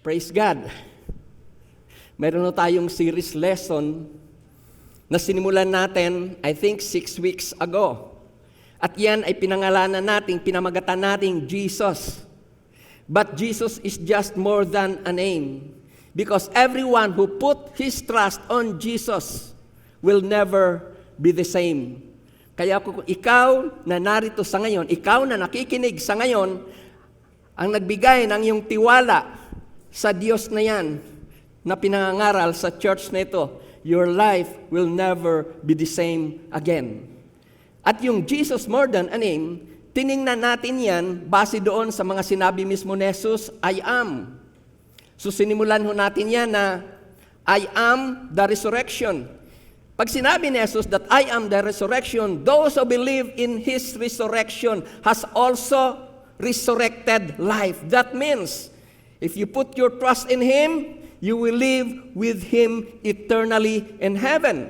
Praise God. Mayroon na tayong series lesson na sinimulan natin, I think 6 weeks ago. At yan ay pinangalanan natin, pinamagatan natin Jesus. But Jesus is just more than a name. Because everyone who put his trust on Jesus will never be the same. Kaya kung ikaw na narito sa ngayon, ikaw na nakikinig sa ngayon, ang nagbigay ng iyong tiwala sa Diyos na yan, na pinangangaral sa church na ito, your life will never be the same again. At yung Jesus more than a name, tiningnan natin yan base doon sa mga sinabi mismo ni Jesus, I am. So sinimulan ho natin yan na I am the resurrection. Pag sinabi ni Jesus that I am the resurrection, those who believe in His resurrection has also resurrected life. That means, if you put your trust in Him, you will live with Him eternally in heaven.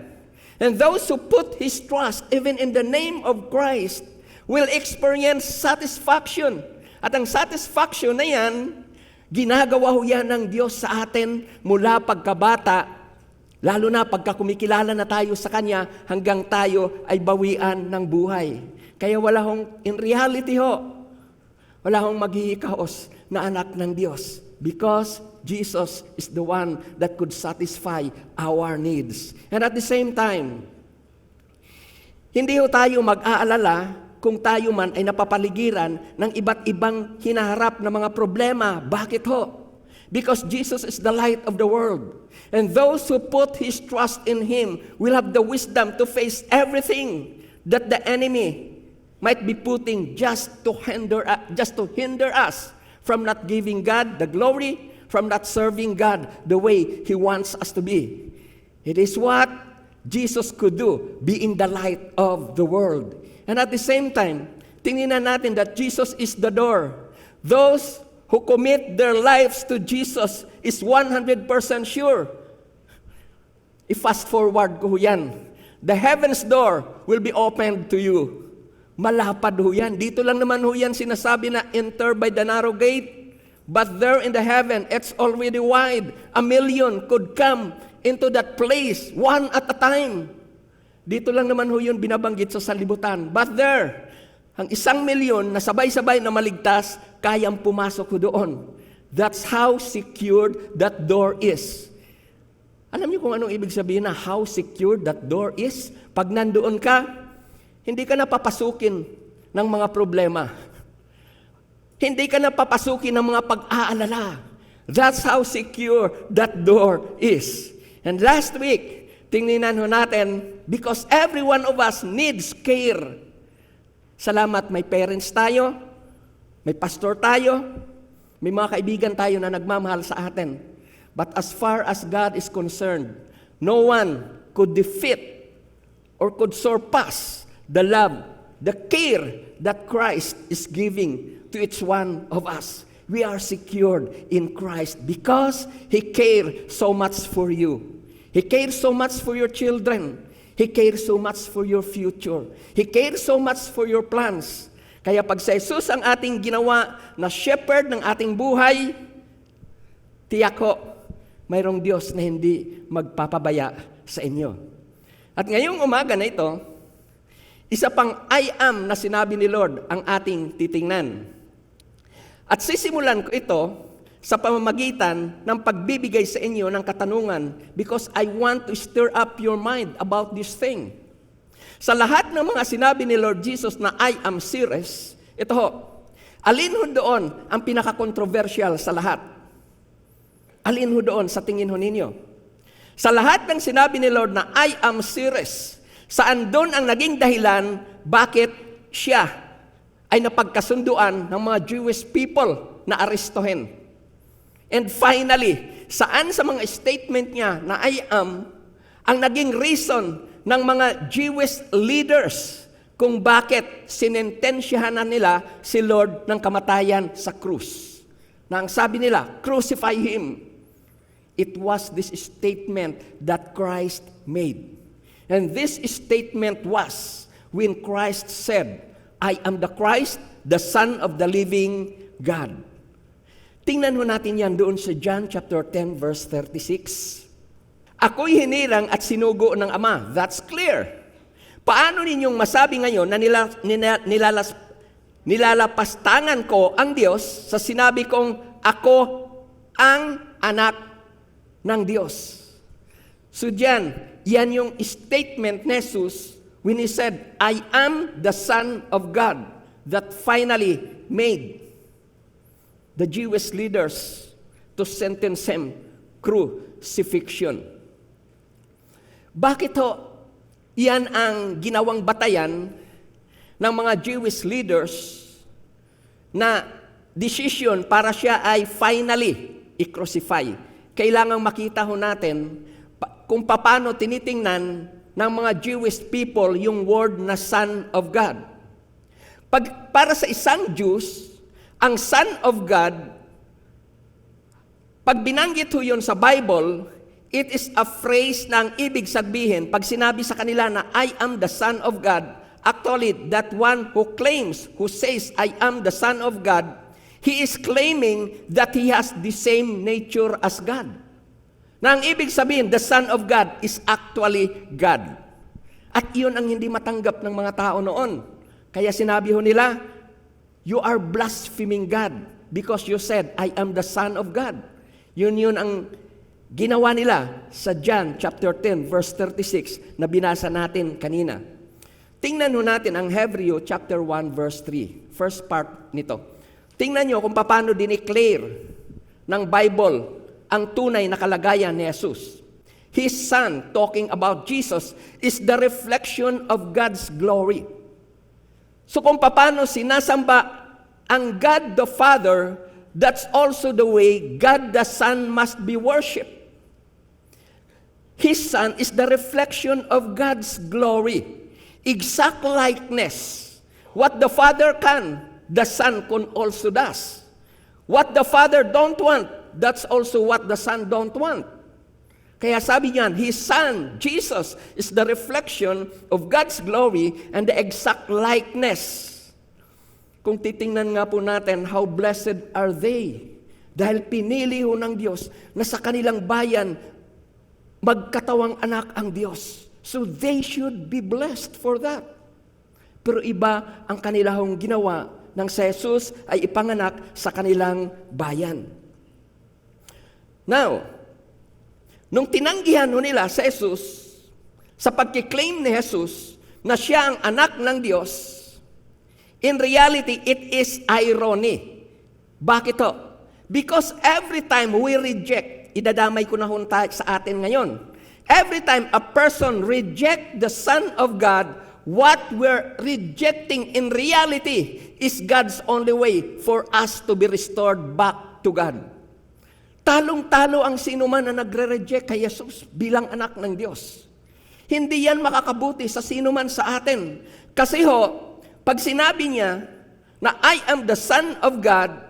And those who put His trust even in the name of Christ will experience satisfaction. At ang satisfaction na yan, ginagawa ho yan ng Diyos sa atin mula pagkabata, lalo na pagka kumikilala na tayo sa Kanya hanggang tayo ay bawian ng buhay. Kaya wala hong, in reality ho, wala hong maghihikaos na anak ng Diyos because Jesus is the one that could satisfy our needs. And at the same time, hindi ho tayo mag-aalala kung tayo man ay napapaligiran ng iba't ibang hinaharap na mga problema. Bakit ho? Because Jesus is the light of the world. And those who put his trust in Him will have the wisdom to face everything that the enemy might be putting just to hinder us from not giving God the glory, from not serving God the way He wants us to be. It is what Jesus could do, being the light of the world. And at the same time, tingnan natin that Jesus is the door. Those who commit their lives to Jesus is 100% sure. I-fast forward ko yan. The heaven's door will be opened to you. Malapad ho yan. Dito lang naman ho yan sinasabi na enter by the narrow gate. But there in the heaven, it's already wide. 1 million could come into that place, one at a time. Dito lang naman ho yun binabanggit sa sanlibutan. But there, ang 1 million na sabay-sabay na maligtas, kayang pumasok ho doon. That's how secured that door is. Alam niyo kung anong ibig sabihin na how secured that door is? Pag nandoon ka, hindi ka na papasukin ng mga problema. Hindi ka na papasukin ng mga pag-aalala. That's how secure that door is. And last week, tingnan ho natin, because every one of us needs care. Salamat, may parents tayo, may pastor tayo, may mga kaibigan tayo na nagmamahal sa atin. But as far as God is concerned, no one could defeat or could surpass the love, the care that Christ is giving to each one of us. We are secured in Christ because He cared so much for you. He cares so much for your children. He cares so much for your future. He cares so much for your plans. Kaya pag sa Jesus ang ating ginawa na shepherd ng ating buhay, tiyak ho, mayroong Diyos na hindi magpapabaya sa inyo. At ngayong umaga na ito, isa pang I am na sinabi ni Lord ang ating titingnan. At sisimulan ko ito sa pamamagitan ng pagbibigay sa inyo ng katanungan because I want to stir up your mind about this thing. Sa lahat ng mga sinabi ni Lord Jesus na I am serious, ito ho, alin ho doon ang pinaka-controversial sa lahat? Alin ho doon sa tingin ho ninyo? Sa lahat ng sinabi ni Lord na I am serious, saan doon ang naging dahilan bakit siya ay napagkasunduan ng mga Jewish people na arestuhin? And finally, saan sa mga statement niya na I am ang naging reason ng mga Jewish leaders kung bakit sinentensyahan na nila si Lord ng kamatayan sa krus? Na ang sabi nila, crucify Him. It was this statement that Christ made. And this statement was when Christ said, I am the Christ, the Son of the living God. Tingnan ho natin yan doon sa John chapter 10 verse 36. Ako'y hinirang at sinugo ng Ama. That's clear. Paano ninyong masabi ngayon na nilalapastangan ko ang Diyos sa sinabi kong ako ang anak ng Diyos? So yan yung statement ni Jesus when He said, I am the Son of God, that finally made the Jewish leaders to sentence Him crucifixion. Bakit ho? Yan ang ginawang batayan ng mga Jewish leaders na decision para siya ay finally i-crucify. Kailangang makita ho natin kung paano tinitingnan ng mga Jewish people yung word na Son of God. Para sa isang Jews, ang Son of God, pag binanggit ho yun sa Bible, it is a phrase na ang ibig sabihin, pag sinabi sa kanila na I am the Son of God, actually, that one who claims, who says, I am the Son of God, he is claiming that he has the same nature as God. Na ang ibig sabihin, the Son of God is actually God. At iyon ang hindi matanggap ng mga tao noon. Kaya sinabi ho nila, you are blaspheming God because you said, I am the Son of God. Yun ang ginawa nila sa John chapter 10 verse 36 na binasa natin kanina. Tingnan ho natin ang Hebreo chapter 1 verse 3. First part nito. Tingnan nyo kung paano dineclare ng Bible ang tunay na kalagayan ni Jesus. His Son, talking about Jesus, is the reflection of God's glory. So kung paano sinasamba ang God the Father, that's also the way God the Son must be worshipped. His Son is the reflection of God's glory. Exact likeness. What the Father can, the Son can also does. What the Father don't want, that's also what the Son don't want. Kaya sabi niyan, His Son, Jesus, is the reflection of God's glory and the exact likeness. Kung titingnan nga po natin, how blessed are they? Dahil pinili ho ng Diyos na sa kanilang bayan, magkatawang anak ang Diyos. So they should be blessed for that. Pero iba ang kanilang ginawa nang si Jesus ay ipanganak sa kanilang bayan. Now, nung tinanggihan nila si Jesus, sa pagkiklaim ni Jesus na siya ang anak ng Diyos, in reality, it is irony. Bakit to? Because every time we reject, idadamay ko na sa atin ngayon, every time a person reject the Son of God, what we're rejecting in reality is God's only way for us to be restored back to God. Talong-talo ang sino man na nagre-reject kay Jesus bilang anak ng Diyos. Hindi yan makakabuti sa sino man sa atin. Kasi pag sinabi niya na I am the Son of God,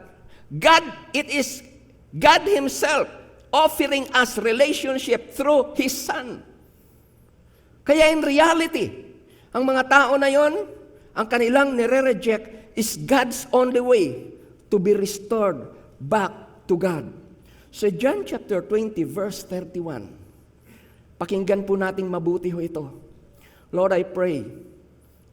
it is God Himself offering us relationship through His Son. Kaya in reality, ang mga tao na yon, ang kanilang nire-reject is God's only way to be restored back to God. So John chapter 20 verse 31, pakinggan po nating mabuti ito. Lord, I pray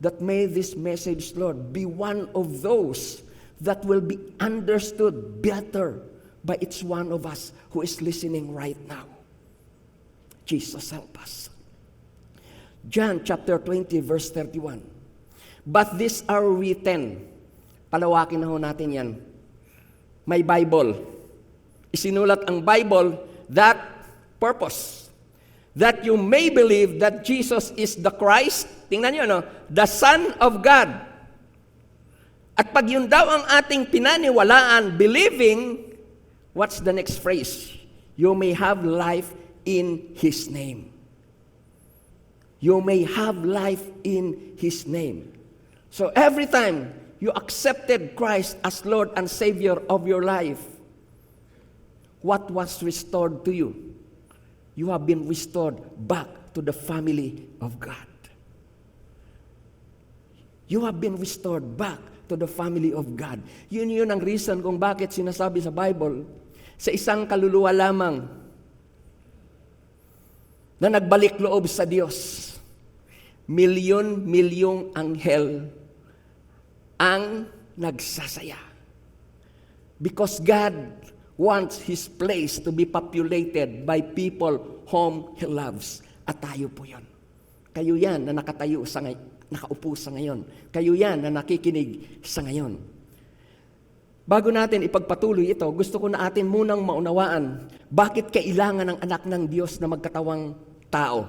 that may this message, Lord, be one of those that will be understood better by each one of us who is listening right now. Jesus, help us. John chapter 20 verse 31. But these are written. Palawakin na ho natin yan. May Bible. Isinulat ang Bible, that purpose. That you may believe that Jesus is the Christ, tingnan nyo, the Son of God. At pag yun daw ang ating pinaniwalaan, believing, what's the next phrase? You may have life in His name. You may have life in His name. So every time you accepted Christ as Lord and Savior of your life, what was restored to you? You have been restored back to the family of God. You have been restored back to to the family of God. Yun ang reason kung bakit sinasabi sa Bible, sa isang kaluluwa lamang na nagbalik loob sa Diyos, milyon-milyong anghel ang nagsasaya. Because God wants His place to be populated by people whom He loves. At tayo po yun. Kayo yan na nakaupo sa ngayon. Kayo yan na nakikinig sa ngayon. Bago natin ipagpatuloy ito, gusto ko na atin munang maunawaan bakit kailangan ng anak ng Diyos na magkatawang tao.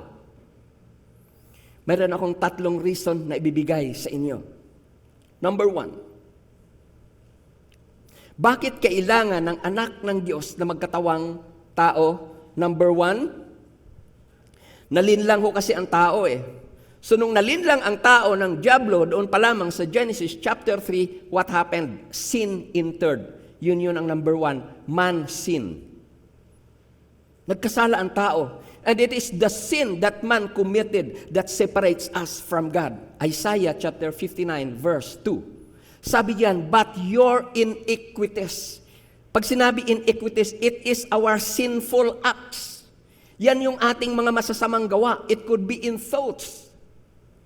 Meron akong 3 reason na ibibigay sa inyo. Number 1, bakit kailangan ng anak ng Diyos na magkatawang tao? Number 1, nalinlang ho kasi ang tao eh. So nung nalinlang ang tao ng dyablo, doon pa lamang sa Genesis chapter 3, what happened? Sin entered. Yun ang number 1, man sin. Nagkasala ang tao. And it is the sin that man committed that separates us from God. Isaiah chapter 59 verse 2. Sabi diyan, but your iniquities. Pag sinabi iniquities, it is our sinful acts. Yan yung ating mga masasamang gawa. It could be in thoughts.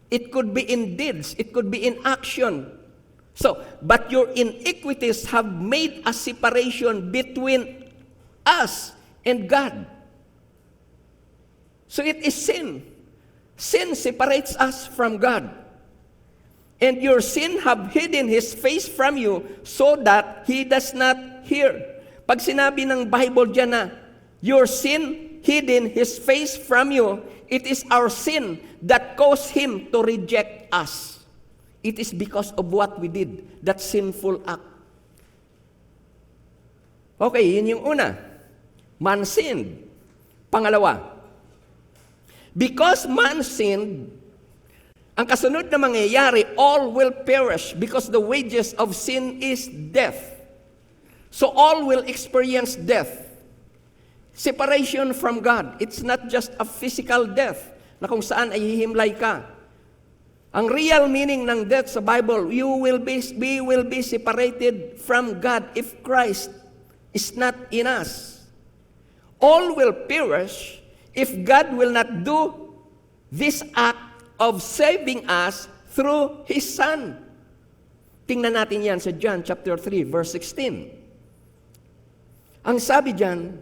It could be in deeds. It could be in action. So, but your iniquities have made a separation between us and God. So it is sin. Sin separates us from God. And your sin have hidden His face from you so that He does not hear. Pag sinabi ng Bible dyan na, your sin hidden His face from you, it is our sin that caused Him to reject us. It is because of what we did, that sinful act. Okay, yun yung una. Man sinned. Pangalawa, because man sinned, ang kasunod na mangyayari, all will perish because the wages of sin is death. So all will experience death. Separation from God. It's not just a physical death na kung saan ay hihimlay ka. Ang real meaning ng death sa Bible, we will be separated from God if Christ is not in us. All will perish if God will not do this act of saving us through His Son. Tingnan natin yan sa John chapter 3 verse 16. Ang sabi diyan,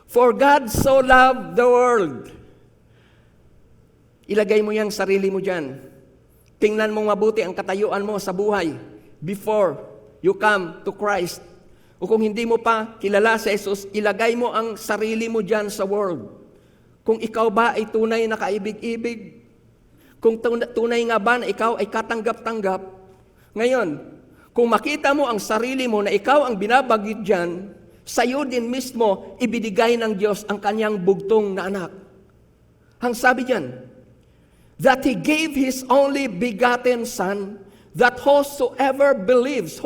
for God so loved the world. Ilagay mo yung sarili mo dyan. Tingnan mo mabuti ang katayuan mo sa buhay before you come to Christ. O kung hindi mo pa kilala si Jesus, ilagay mo ang sarili mo dyan sa world. Kung ikaw ba ay tunay na kaibig-ibig, kung tunay nga ba na ikaw ay katanggap-tanggap, ngayon, kung makita mo ang sarili mo na ikaw ang binabagit dyan, sa'yo din mismo ibinigay ng Diyos ang kanyang bugtong na anak. Ang sabi diyan, that He gave His only begotten Son, that whoever believes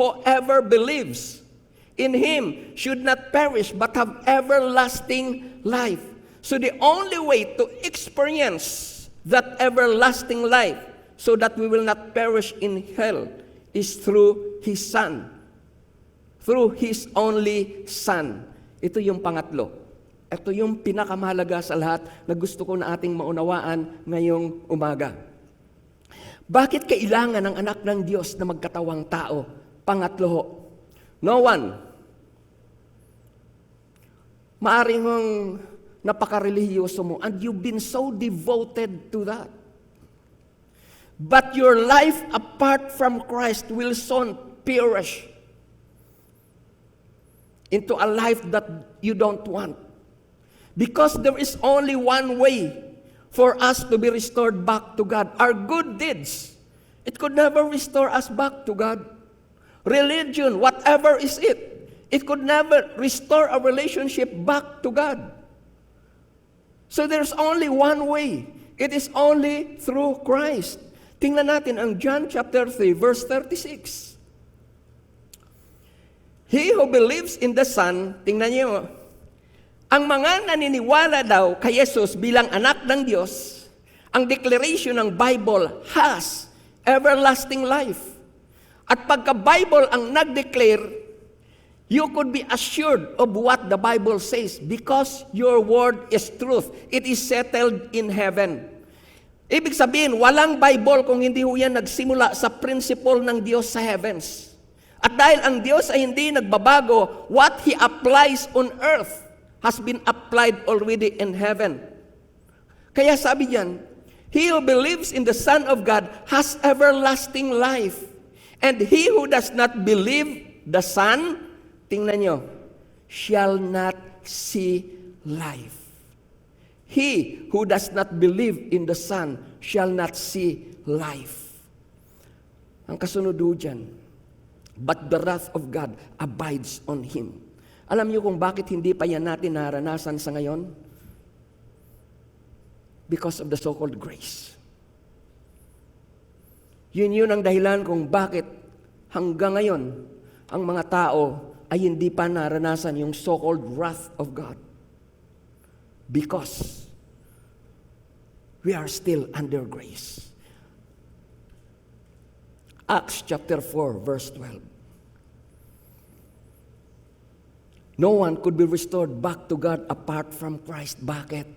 in Him should not perish but have everlasting life. So the only way to experience that everlasting life so that we will not perish in hell is through His Son. Through His only Son. Ito yung pangatlo. Ito yung pinakamahalaga sa lahat na gusto ko na ating maunawaan ngayong umaga. Bakit kailangan ng anak ng Diyos na magkatawang tao? Pangatlo ho. No one. Maaring mong napaka-relihiyoso mo and you've been so devoted to that. But your life apart from Christ will soon perish into a life that you don't want. Because there is only one way for us to be restored back to God. Our good deeds, it could never restore us back to God. Religion, whatever is it could never restore a relationship back to God. So there's only one way. It is only through Christ. Tingnan natin ang John chapter 3 verse 36. He who believes in the Son, tingnan niyo, ang mga naniniwala daw kay Jesus bilang anak ng Diyos, ang declaration ng Bible has everlasting life. At pagka Bible ang nag-declare, you could be assured of what the Bible says because your word is truth. It is settled in heaven. Ibig sabihin, walang Bible kung hindi ho yan nagsimula sa principle ng Diyos sa heavens. At dahil ang Diyos ay hindi nagbabago, what He applies on earth has been applied already in heaven. Kaya sabi diyan, he who believes in the Son of God has everlasting life. And he who does not believe the Son, tingnan nyo, shall not see life. He who does not believe in the Son shall not see life. Ang kasunod dyan, but the wrath of God abides on him. Alam niyo kung bakit hindi pa yan natin naranasan sa ngayon? Because of the so-called grace. Yun ang dahilan kung bakit hanggang ngayon ang mga tao ay hindi pa naranasan yung so-called wrath of God. Because we are still under grace. Acts chapter 4 verse 12. No one could be restored back to God apart from Christ. Bakit?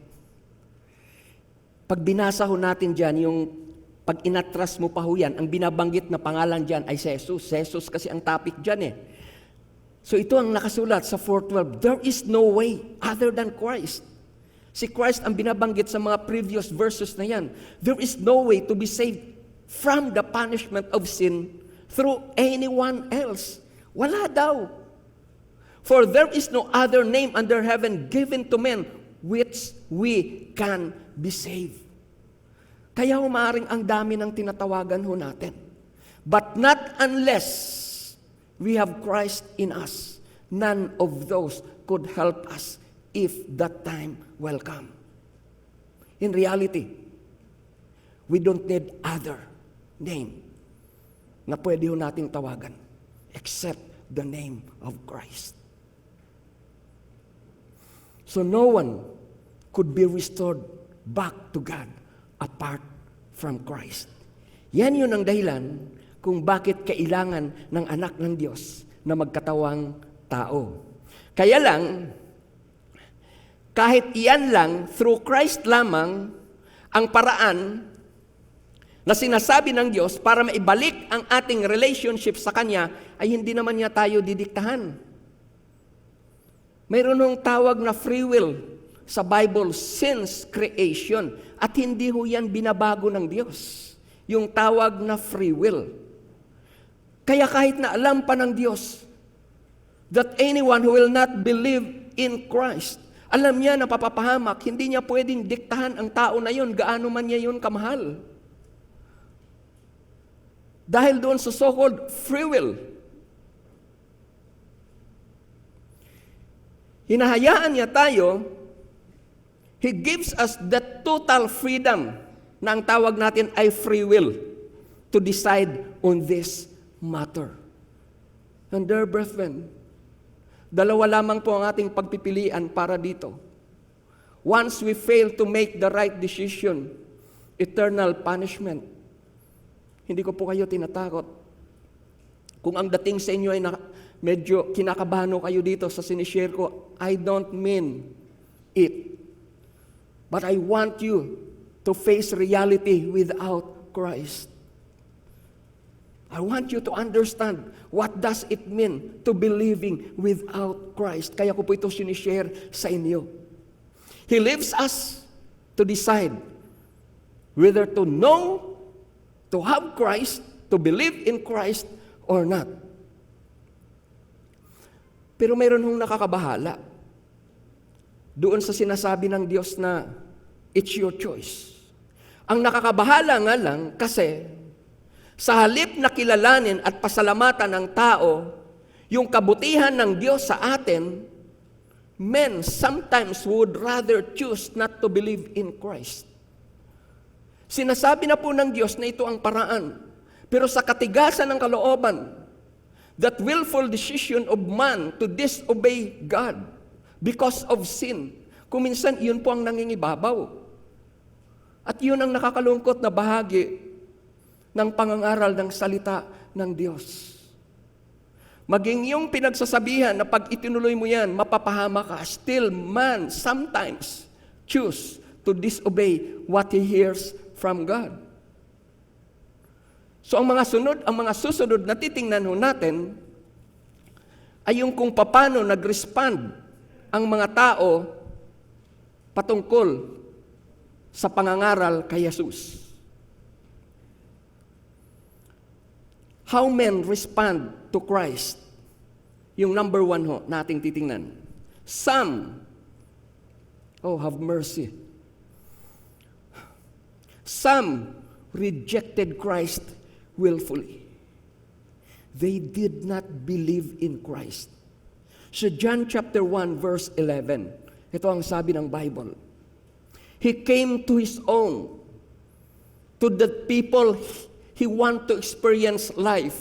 Pag binasa ho natin dyan, yung pag inatras mo pa ho yan, ang binabanggit na pangalan dyan ay si Jesus. Si Jesus kasi ang topic dyan eh. So ito ang nakasulat sa 4:12. There is no way other than Christ. Si Christ ang binabanggit sa mga previous verses na yan. There is no way to be saved from the punishment of sin through anyone else. Wala daw. For there is no other name under heaven given to men which we can be saved. Kaya humaaring ang dami ng tinatawagan ho natin. But not unless we have Christ in us. None of those could help us if that time will come. In reality, we don't need other name na pwede ho nating tawagan except the name of Christ. So no one could be restored back to God apart from Christ. Yan yun ang dahilan kung bakit kailangan ng anak ng Diyos na magkatawang tao. Kaya lang, kahit iyan lang, through Christ lamang, ang paraan na sinasabi ng Diyos para maibalik ang ating relationship sa Kanya ay hindi naman niya tayo didiktahan. Mayroon ng tawag na free will sa Bible since creation at hindi ho yan binabago ng Diyos. Yung tawag na free will. Kaya kahit na alam pa ng Diyos that anyone who will not believe in Christ, alam niya na papapahamak, hindi niya pwedeng diktahan ang tao na yun, gaano man niya yun kamahal. Dahil doon sa so-called free will, hinahayaan niya tayo, He gives us the total freedom na ang tawag natin ay free will to decide on this matter. And dear brethren, dalawa lamang po ang ating pagpipilian para dito. Once we fail to make the right decision, eternal punishment. Hindi ko po kayo tinatakot. Kung ang dating sa inyo ay medyo kinakabahan kayo dito sa sinishare ko, I don't mean it. But I want you to face reality without Christ. I want you to understand what does it mean to be living without Christ. Kaya ko po ito sinishare sa inyo. He leaves us to decide whether to know, to have Christ, to believe in Christ, or not. Pero mayroon hong nakakabahala doon sa sinasabi ng Diyos na it's your choice. Ang nakakabahala nga lang kasi sa halip na kilalanin at pasalamatan ng tao yung kabutihan ng Diyos sa atin, men sometimes would rather choose not to believe in Christ. Sinasabi na po ng Diyos na ito ang paraan. Pero sa katigasan ng kalooban, that willful decision of man to disobey God because of sin, kuminsan iyon po ang nangingibabaw. At iyon ang nakakalungkot na bahagi ng pangangaral ng salita ng Diyos. Maging yung pinagsasabihan na pag itinuloy mo yan, mapapahama ka, still man sometimes choose to disobey what he hears from God. So ang mga susunod na titingnan ho natin ay yung kung paano nag-respond ang mga tao patungkol sa pangangaral kay Jesus. How men respond to Christ. Yung number 1 ho, na ating titingnan. Some, have mercy. Some rejected Christ willfully. They did not believe in Christ. So John chapter 1 verse 11, ito ang sabi ng Bible. He came to His own, to the people He wants to experience life,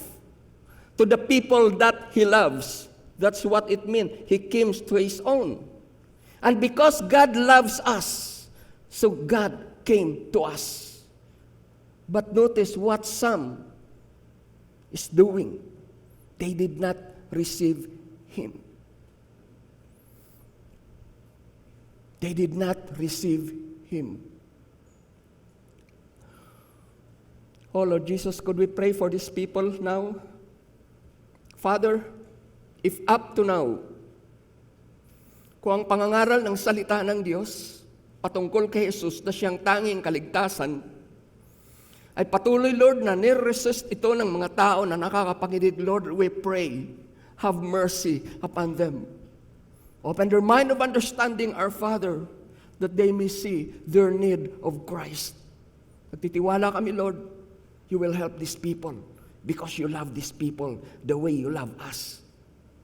to the people that He loves. That's what it means. He came to His own. And because God loves us, so God came to us. But notice what some is doing. They did not receive Him. They did not receive Him. Oh Lord Jesus, could we pray for these people now? Father, if up to now, kung ang pangangaral ng salita ng Diyos patungkol kay Jesus na siyang tanging kaligtasan, ay patuloy, Lord, na nire-resist ito ng mga tao na nakakapanginig, Lord, we pray, have mercy upon them. Open their mind of understanding, our Father, that they may see their need of Christ. Nagtitiwala kami, Lord, you will help these people because you love these people the way you love us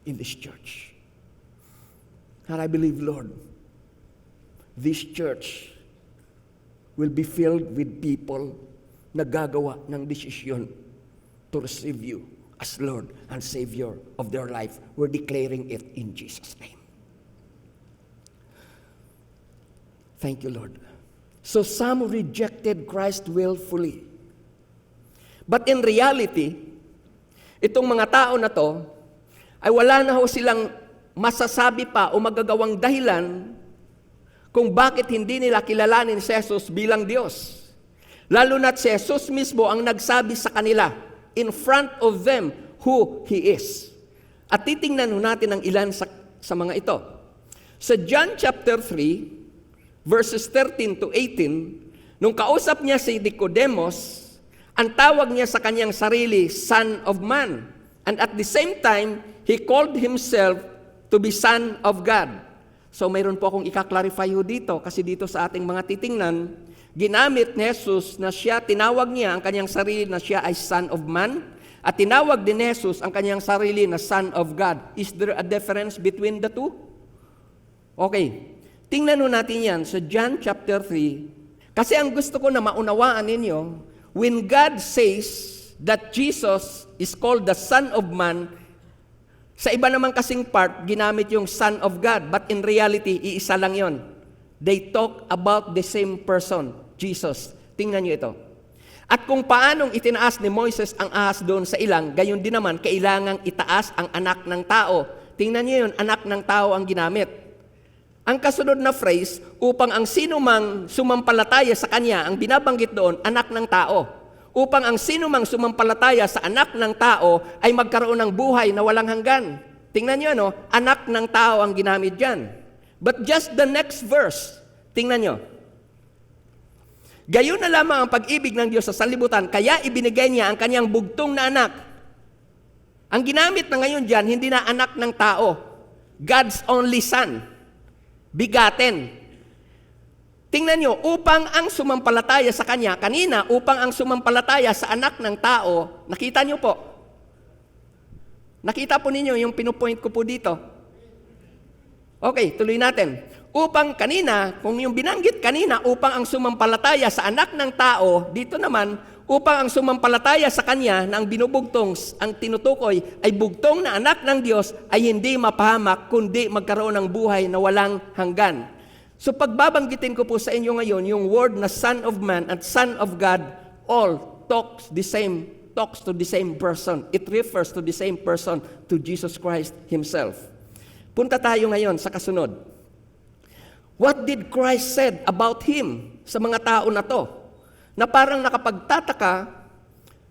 in this church. And I believe, Lord, this church will be filled with people na gagawa ng desisyon to receive you as Lord and Savior of their life. We're declaring it in Jesus' name. Thank you, Lord. So some rejected Christ willfully. But in reality, itong mga tao na to, ay wala na ho silang masasabi pa o magagawang dahilan kung bakit hindi nila kilalanin si Jesus bilang Diyos. Lalo na't si Jesus mismo ang nagsabi sa kanila, in front of them, who He is. At titingnan ho natin ang ilan sa mga ito. Sa John chapter 3, verses 13 to 18, nung kausap niya si Nicodemus, ang tawag niya sa kanyang sarili, Son of Man. And at the same time, He called Himself to be Son of God. So mayroon po akong ika-clarify ho dito, kasi dito sa ating mga titingnan, ginamit ni Jesus na siya, tinawag niya ang kanyang sarili na siya ay Son of Man, at tinawag din ni Jesus ang kanyang sarili na Son of God. Is there a difference between the two? Okay, tingnan ho natin yan sa John chapter 3, kasi ang gusto ko na maunawaan ninyo, when God says that Jesus is called the Son of Man, sa iba naman kasing part, ginamit yung Son of God, but in reality, iisa lang yon. They talk about the same person, Jesus. Tingnan nyo ito. At kung paanong itinaas ni Moises ang ahas doon sa ilang, gayon din naman, kailangang itaas ang anak ng tao. Tingnan nyo yun, anak ng tao ang ginamit. Ang kasunod na phrase, upang ang sinumang sumampalataya sa kanya, ang binabanggit doon, anak ng tao. Upang ang sinumang sumampalataya sa anak ng tao ay magkaroon ng buhay na walang hanggan. Tingnan nyo, ano? Anak ng tao ang ginamit dyan. But just the next verse, tingnan nyo. Gayon na lamang ang pag-ibig ng Diyos sa sanlibutan, kaya ibinigay niya ang kanyang bugtong na anak. Ang ginamit na ngayon dyan, hindi na anak ng tao. God's only Son. Bigaten. Tingnan nyo, upang ang sumampalataya sa Kanya, kanina, upang ang sumampalataya sa anak ng tao, nakita nyo po. Nakita po ninyo yung pinupoint ko po dito. Okay, tuloy natin. Upang kanina, kung yung binanggit kanina, upang ang sumampalataya sa anak ng tao, dito naman, upang ang sumampalataya sa Kanya na ang binubugtong, ang tinutukoy ay bugtong na anak ng Diyos ay hindi mapahamak, kundi magkaroon ng buhay na walang hanggan. So pagbabanggitin ko po sa inyo ngayon, yung word na Son of Man at Son of God, all talks the same talks to the same person. It refers to the same person, to Jesus Christ Himself. Punta tayo ngayon sa kasunod. What did Christ said about Him sa mga tao na to? Na parang nakapagtataka,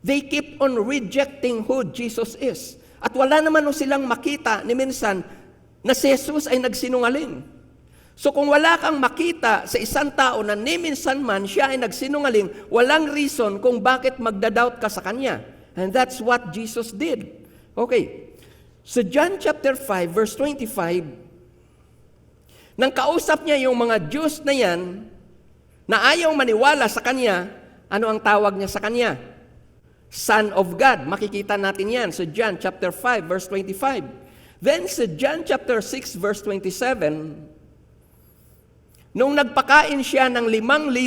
they keep on rejecting who Jesus is. At wala naman silang makita ni minsan na si Jesus ay nagsinungaling. So kung wala kang makita sa isang tao na ni minsan man siya ay nagsinungaling, walang reason kung bakit magdadoubt ka sa Kanya. And that's what Jesus did. Okay. So John chapter 5 verse 25, nang kausap niya yung mga Jews na yan, na ayaw maniwala sa Kanya, ano ang tawag niya sa Kanya? Son of God. Makikita natin yan sa John chapter 5 verse 25. Then sa John chapter 6 verse 27, nung nagpakain siya ng 5,000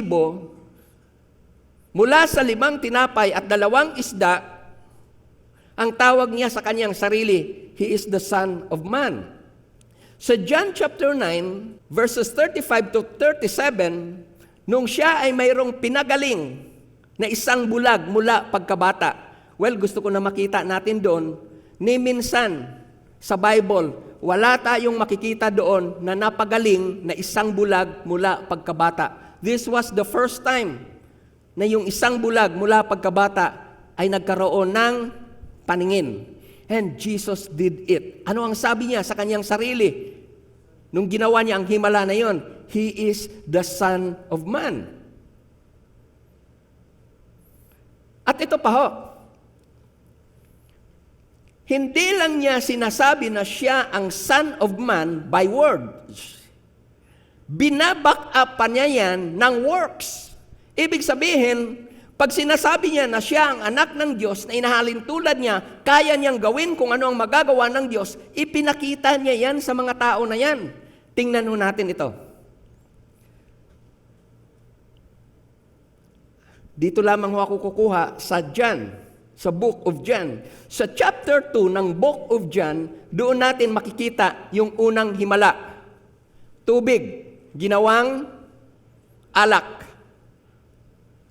mula sa 5 tinapay at 2 isda, ang tawag niya sa Kanyang sarili, He is the Son of Man. Sa John chapter 9, verses 35 to 37, nung siya ay mayroong pinagaling na isang bulag mula pagkabata. Well, gusto ko na makita natin doon, ni minsan sa Bible, wala tayong makikita doon na napagaling na isang bulag mula pagkabata. This was the first time na yung isang bulag mula pagkabata ay nagkaroon ng paningin. And Jesus did it. Ano ang sabi niya sa Kanyang sarili? Nung ginawa niya ang himala na yon, He is the Son of Man. At ito pa ho, hindi lang niya sinasabi na siya ang Son of Man by words. Binaback up pa niya yan ng works. Ibig sabihin, pag sinasabi niya na siya ang anak ng Diyos, na inahalin tulad niya, kaya niyang gawin kung ano ang magagawa ng Diyos, ipinakita niya yan sa mga tao na yan. Tingnan ho natin ito. Dito lamang ho ako kukuha sa John, sa Book of John. Sa chapter 2 ng Book of John, doon natin makikita yung unang himala. Tubig, ginawang alak.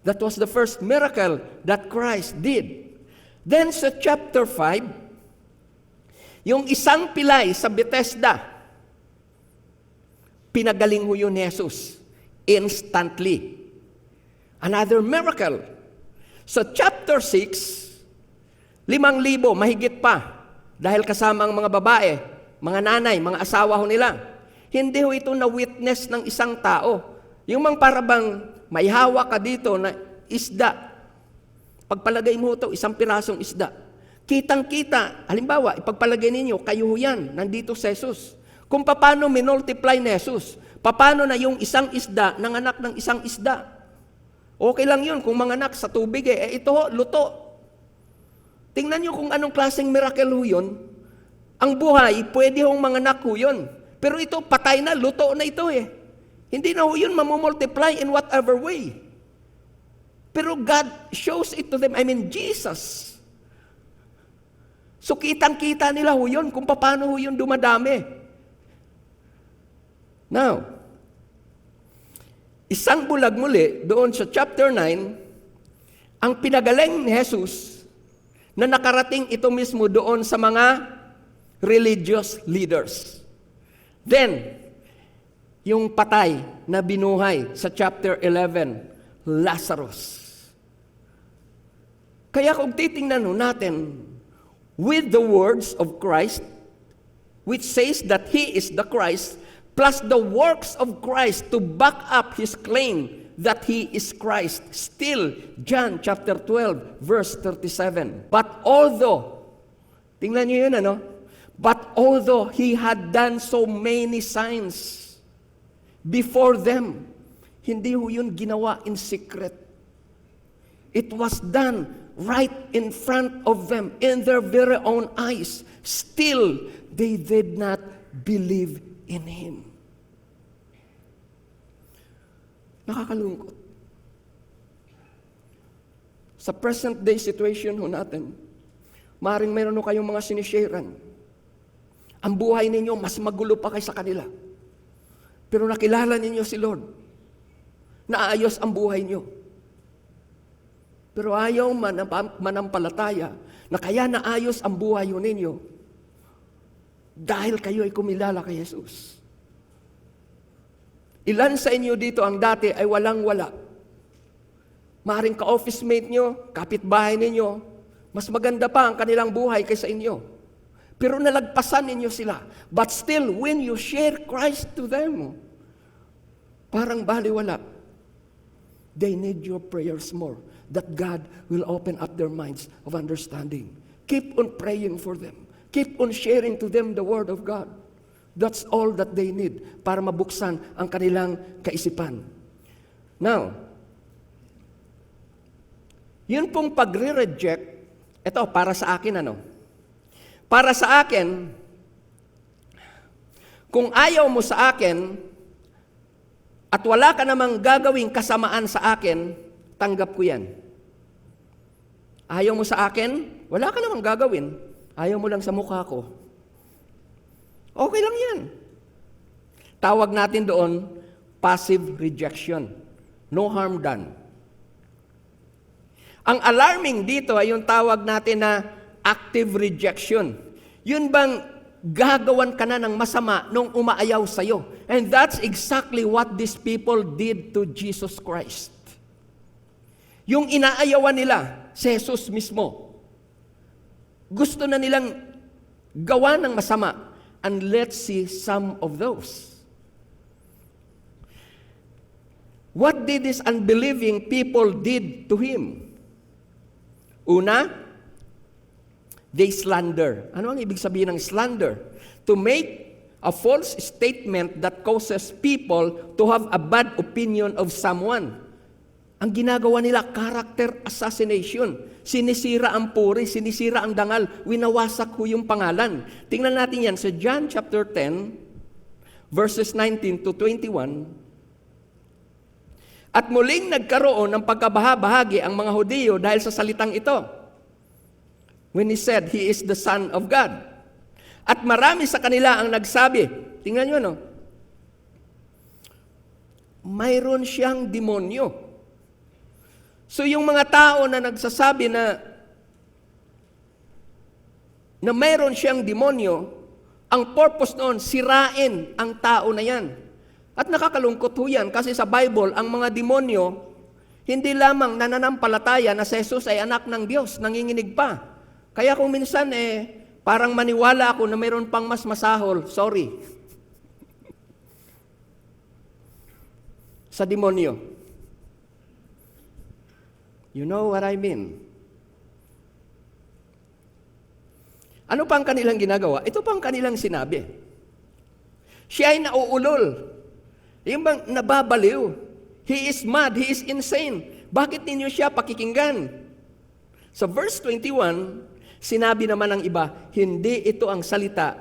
That was the first miracle that Christ did. Then sa chapter 5, yung isang pilay sa Bethesda, pinagaling ho yun ni Jesus instantly. Another miracle. Sa chapter 6, 5,000, mahigit pa, dahil kasama ang mga babae, mga nanay, mga asawa ho nila. Hindi ho ito na witness ng isang tao. Yung mga parabang may hawak ka dito na isda. Pagpalagay mo ito, isang pirasong isda. Kitang-kita, halimbawa, ipagpalagay ninyo, kayo yan, nandito si Jesus. Kung paano minultiply ni Jesus, paano na yung isang isda ng anak ng isang isda. Okay lang yun kung manganak sa tubig ito ho, luto. Tingnan nyo kung anong klaseng miracle ho yun. Ang buhay, pwede hong manganak ho yun. Pero ito, patay na, luto na ito Hindi na ho yun mamumultiply in whatever way. Pero God shows it to them. I mean, Jesus. So kitang-kita nila ho yun kung paano ho yun dumadami. Now, isang bulag muli doon sa chapter 9, ang pinagaling ni Jesus na nakarating ito mismo doon sa mga religious leaders. Then, yung patay na binuhay sa chapter 11, Lazarus. Kaya kung titingnan natin, with the words of Christ, which says that He is the Christ, plus the works of Christ to back up His claim that He is Christ. Still, John chapter 12, verse 37. But although, tingnan niyo yun but although He had done so many signs before them, hindi ho yun ginawa in secret. It was done right in front of them, in their very own eyes. Still, they did not believe in Him. Nakakalungkot. Sa present day situation ho natin, maaaring mayroon ho kayong mga sinisharean. Ang buhay ninyo mas magulo pa kaysa kanila. Pero nakilala ninyo si Lord. Naayos ang buhay niyo. Pero ayaw manampalataya na kaya naayos ang buhay ninyo dahil kayo ay kumilala kay Jesus. Ilan sa inyo dito ang dati ay walang-wala. Maaring ka-office mate nyo, kapitbahay ninyo, mas maganda pa ang kanilang buhay kaysa inyo. Pero nalagpasan ninyo sila. But still, when you share Christ to them, parang baliwala. They need your prayers more, that God will open up their minds of understanding. Keep on praying for them. Keep on sharing to them the Word of God. That's all that they need para mabuksan ang kanilang kaisipan. Now, yun pong pagre-reject, ito para sa akin Para sa akin, kung ayaw mo sa akin at wala ka namang gagawing kasamaan sa akin, tanggap ko yan. Ayaw mo sa akin, wala ka namang gagawin. Ayaw mo lang sa mukha ko. Okay lang yan. Tawag natin doon, passive rejection. No harm done. Ang alarming dito ay yung tawag natin na active rejection. Yun bang gagawan ka na ng masama nung umaayaw sa'yo? And that's exactly what these people did to Jesus Christ. Yung inaayawan nila, si Jesus mismo. Gusto na nilang gawa ng masama. And let's see some of those. What did these unbelieving people did to Him? Una, they slander. Ano ang ibig sabihin ng slander? To make a false statement that causes people to have a bad opinion of someone. Ang ginagawa nila, character assassination. Sinisira ang puri, sinisira ang dangal, winawasak ho yung pangalan. Tingnan natin yan sa John chapter 10, verses 19 to 21. At muling nagkaroon ng pagkabahabahagi ang mga Hudyo dahil sa salitang ito. When he said, He is the Son of God. At marami sa kanila ang nagsabi, tingnan nyo, mayroon siyang demonyo. So yung mga tao na nagsasabi na mayroon siyang demonyo, ang purpose noon, sirain ang tao na yan. At nakakalungkot ho yan kasi sa Bible, ang mga demonyo, hindi lamang nananampalataya na si Jesus ay anak ng Diyos, nanginginig pa. Kaya kung minsan parang maniwala ako na mayroon pang mas masahol, sorry. Sa demonyo. You know what I mean? Ano pa ang kanilang ginagawa? Ito pa ang kanilang sinabi. Siya ay nauulol. Yung bang nababaliw. He is mad, he is insane. Bakit ninyo siya pakikinggan? Sa verse 21, sinabi naman ng iba, hindi ito ang salita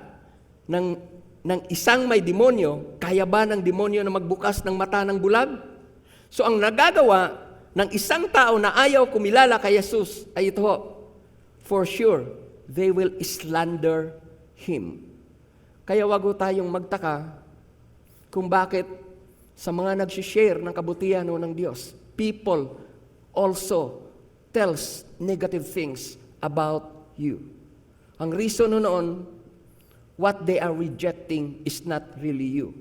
ng isang may demonyo. Kaya ba ng demonyo na magbukas ng mata ng bulag? So ang nagagawa ng isang tao na ayaw kumilala kay Jesus ay ito, for sure, they will slander Him. Kaya wag tayong magtaka kung bakit sa mga nag-share ng kabutihan ng Diyos, people also tells negative things about you. Ang reason noon, what they are rejecting is not really you.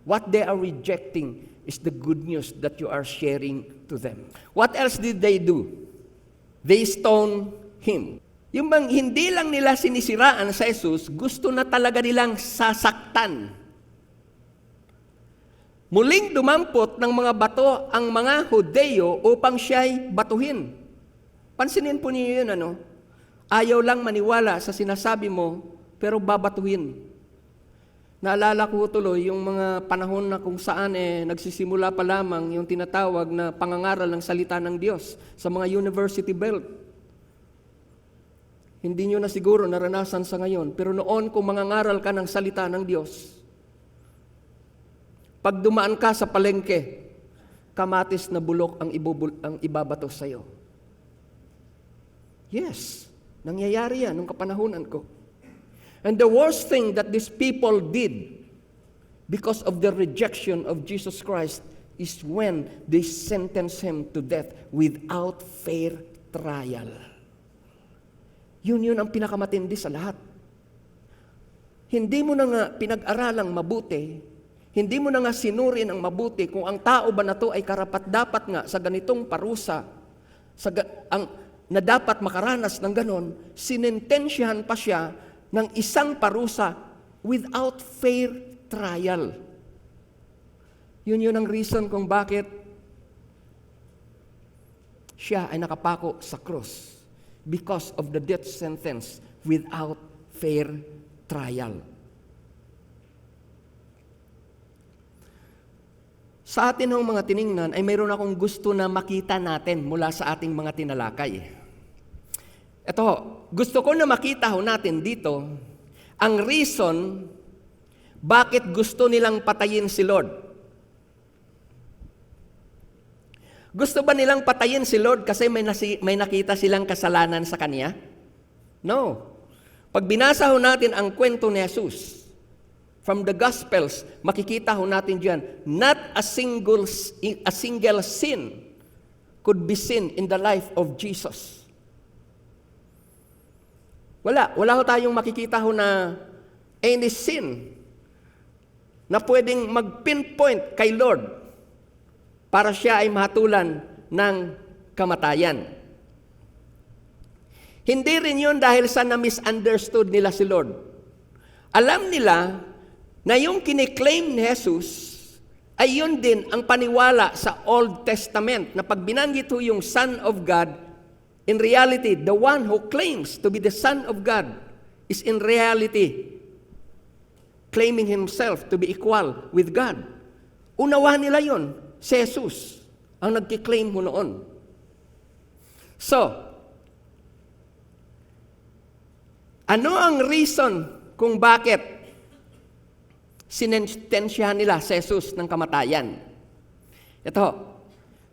What they are rejecting is the good news that you are sharing to them. What else did they do? They stoned Him. Yung bang hindi lang nila sinisiraan sa Jesus, gusto na talaga nilang sasaktan. Muling dumampot ng mga bato ang mga Hudyo upang siya'y batuhin. Pansinin po niyo yun, Ayaw lang maniwala sa sinasabi mo, pero babatuhin. Naalala ko tuloy yung mga panahon na kung saan nagsisimula pa lamang yung tinatawag na pangangaral ng salita ng Diyos sa mga university belt. Hindi nyo na siguro naranasan sa ngayon, pero noon kung mangangaral ka ng salita ng Diyos, pag dumaan ka sa palengke, kamatis na bulok ang ibabato sa iyo. Yes, nangyayari yan nung kapanahunan ko. And the worst thing that these people did because of the rejection of Jesus Christ is when they sentence him to death without fair trial. Yun ang pinakamatindi sa lahat. Hindi mo na nga pinag-aralang mabuti, hindi mo na nga sinuri ng mabuti kung ang tao ba na to ay karapat-dapat nga sa ganitong parusa, na dapat makaranas ng ganon, sinintensyahan pa siya ng isang parusa without fair trial. Yun ang reason kung bakit siya ay nakapako sa cross, because of the death sentence without fair trial. Sa atin hong mga tiningnan ay mayroon akong gusto na makita natin mula sa ating mga tinalakay. Ito, gusto ko na makita natin dito ang reason bakit gusto nilang patayin si Lord. Gusto ba nilang patayin si Lord kasi may nakita silang kasalanan sa Kanya? No. Pag binasa natin ang kwento ni Jesus, from the Gospels, makikita natin diyan, not a single sin could be seen in the life of Jesus. Wala tayong makikita na any sin na pwedeng mag-pinpoint kay Lord para siya ay mahatulan ng kamatayan. Hindi rin yun dahil sa na-misunderstood nila si Lord. Alam nila na yung kiniklaim ni Jesus ay yun din ang paniwala sa Old Testament, na pag binanggit yung Son of God, in reality, the one who claims to be the Son of God is in reality claiming himself to be equal with God. Unawa nila yun, si Jesus ang nagkiklaim noon. So, ano ang reason kung bakit sinentensyahan nila si Jesus ng kamatayan? Ito,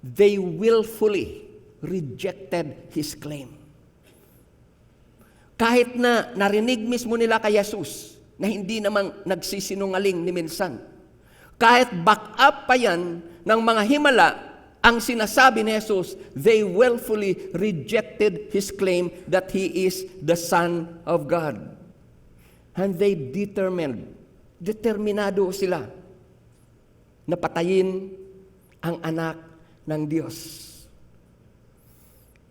they willfully rejected His claim. Kahit na narinig mismo nila kay Jesus na hindi namang nagsisinungaling ni minsan, kahit back up pa yan ng mga himala ang sinasabi ni Jesus, they willfully rejected His claim that He is the Son of God. And they determinado sila na patayin ang anak ng Diyos.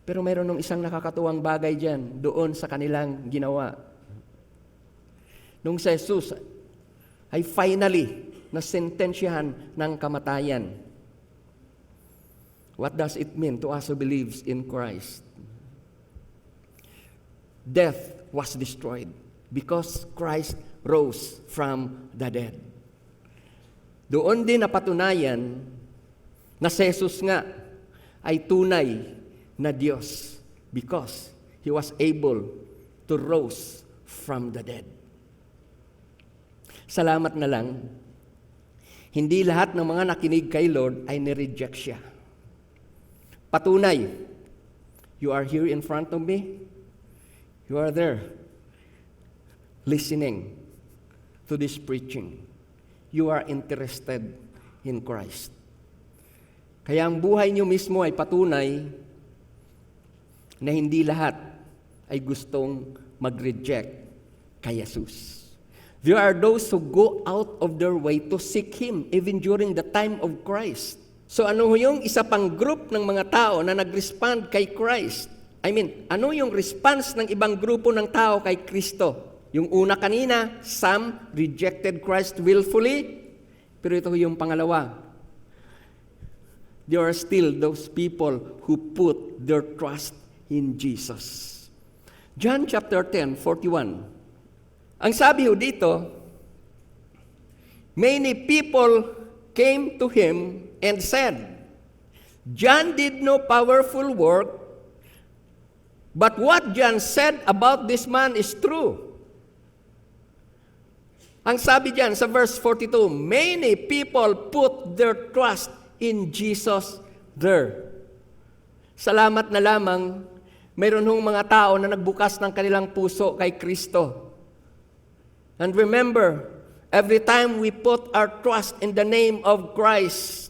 Pero mayroon nung isang nakakatuwang bagay dyan doon sa kanilang ginawa. Nung si Jesus ay finally nasentensyahan ng kamatayan. What does it mean to us who believes in Christ? Death was destroyed because Christ rose from the dead. Doon din napatunayan na si Jesus nga ay tunay na Diyos because He was able to rose from the dead. Salamat na lang, hindi lahat ng mga nakinig kay Lord ay nireject siya. Patunay, you are here in front of me, you are there, listening to this preaching. You are interested in Christ. Kaya ang buhay niyo mismo ay patunay na hindi lahat ay gustong mag-reject kay Jesus. There are those who go out of their way to seek Him even during the time of Christ. So ano yung isa pang group ng mga tao na nag-respond kay Christ? Ano yung response ng ibang grupo ng tao kay Kristo? Yung una kanina, some rejected Christ willfully. Pero ito yung pangalawa. There are still those people who put their trust in Jesus. John chapter 10, 41. Ang sabi dito, many people came to Him and said, John did no powerful work, but what John said about this man is true. Ang sabi diyan sa verse 42, many people put their trust in Jesus there. Salamat na lamang, mayroon hong mga tao na nagbukas ng kanilang puso kay Kristo. And remember, every time we put our trust in the name of Christ,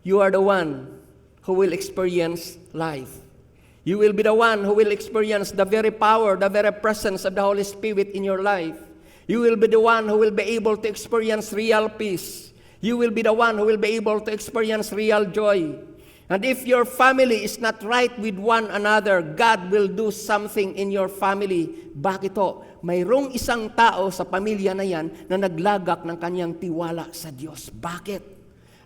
you are the one who will experience life. You will be the one who will experience the very power, the very presence of the Holy Spirit in your life. You will be the one who will be able to experience real peace. You will be the one who will be able to experience real joy. And if your family is not right with one another, God will do something in your family. Bakit ho? Mayroong isang tao sa pamilya na yan na naglagak ng kanyang tiwala sa Diyos. Bakit?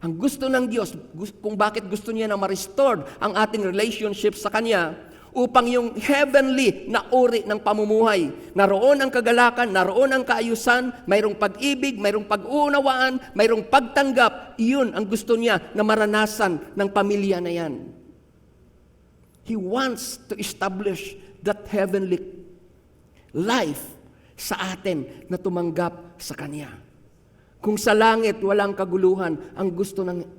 Ang gusto ng Diyos, kung bakit gusto niya na ma-restore ang ating relationship sa Kanya, upang yung heavenly na uri ng pamumuhay, naroon ang kagalakan, naroon ang kaayusan, mayroong pag-ibig, mayroong pag-uunawaan, mayroong pagtanggap, iyon ang gusto niya na maranasan ng pamilya na yan. He wants to establish that heavenly life sa atin na tumanggap sa Kanya. Kung sa langit walang kaguluhan, ang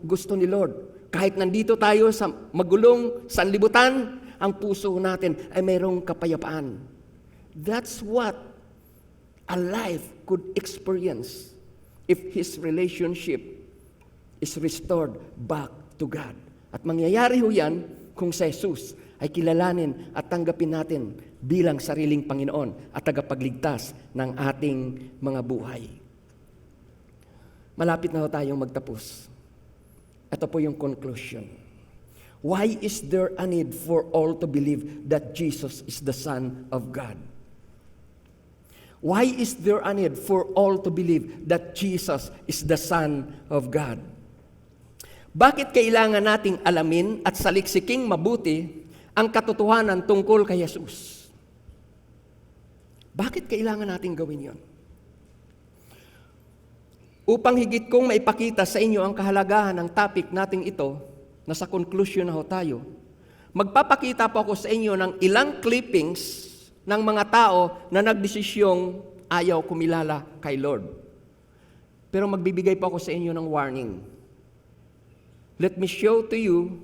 gusto ni Lord. Kahit nandito tayo sa magulong sanlibutan, ang puso natin ay mayroong kapayapaan. That's what a life could experience if his relationship is restored back to God. At mangyayari ho yan kung si Jesus ay kilalanin at tanggapin natin bilang sariling Panginoon at tagapagligtas ng ating mga buhay. Malapit na ho tayong magtapos. Ito po yung conclusion. Why is there a need for all to believe that Jesus is the Son of God? Why is there a need for all to believe that Jesus is the Son of God? Bakit kailangan nating alamin at saliksiking mabuti ang katotohanan tungkol kay Jesus? Bakit kailangan nating gawin yon? Upang higit kong maipakita sa inyo ang kahalagahan ng topic nating ito, na sa conclusion na ho tayo, magpapakita po ako sa inyo ng ilang clippings ng mga tao na nagdesisyong ayaw kumilala kay Lord. Pero magbibigay po ako sa inyo ng warning. Let me show to you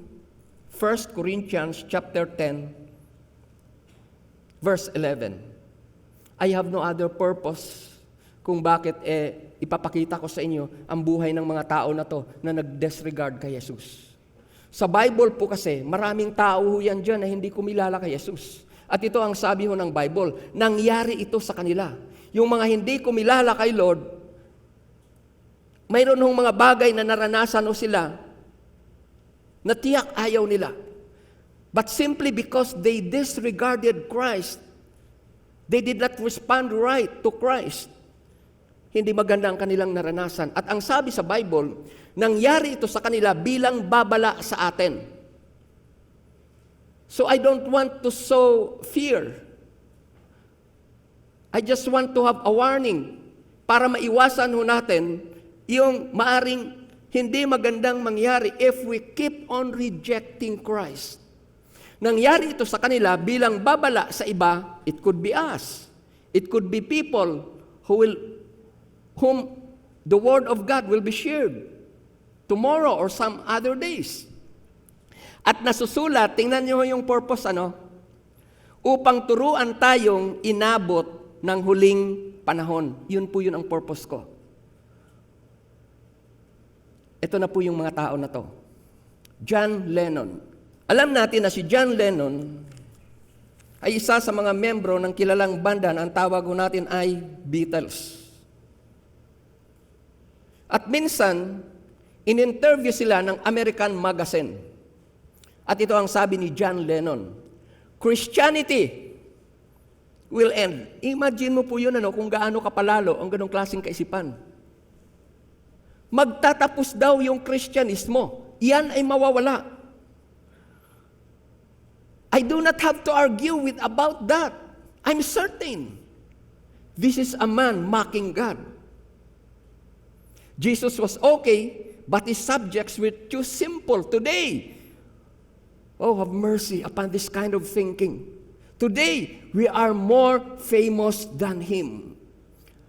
1 Corinthians chapter 10, verse 11. I have no other purpose kung bakit ipapakita ko sa inyo ang buhay ng mga tao na to na nag-disregard kay Jesus. Sa Bible po kasi, maraming tao yan dyan na hindi kumilala kay Jesus. At ito ang sabi ho ng Bible, nangyari ito sa kanila. Yung mga hindi kumilala kay Lord, mayroon hong mga bagay na naranasan ho sila na tiyak ayaw nila. But simply because they disregarded Christ, they did not respond right to Christ. Hindi maganda ang kanilang naranasan. At ang sabi sa Bible, nangyari ito sa kanila bilang babala sa atin. So I don't want to sow fear. I just want to have a warning para maiwasan ho natin yung maaring hindi magandang mangyari if we keep on rejecting Christ. Nangyari ito sa kanila bilang babala sa iba. It could be us. It could be people whom the Word of God will be shared tomorrow or some other days. At nasusulat, tingnan niyo yung purpose, upang turuan tayong inabot ng huling panahon. Yun po yun ang purpose ko. Ito na po yung mga tao na to. John Lennon. Alam natin na si John Lennon ay isa sa mga membro ng kilalang banda na ang tawag natin ay Beatles. At minsan, in-interview sila ng American Magazine. At ito ang sabi ni John Lennon, Christianity will end. Imagine mo po yun, kung gaano kapalalo ang ganong klaseng kaisipan. Magtatapos daw yung Kristyanismo. Yan ay mawawala. I do not have to argue about that. I'm certain. This is a man mocking God. Jesus was okay, but his subjects were too simple. Today, oh, have mercy upon this kind of thinking. Today, we are more famous than him.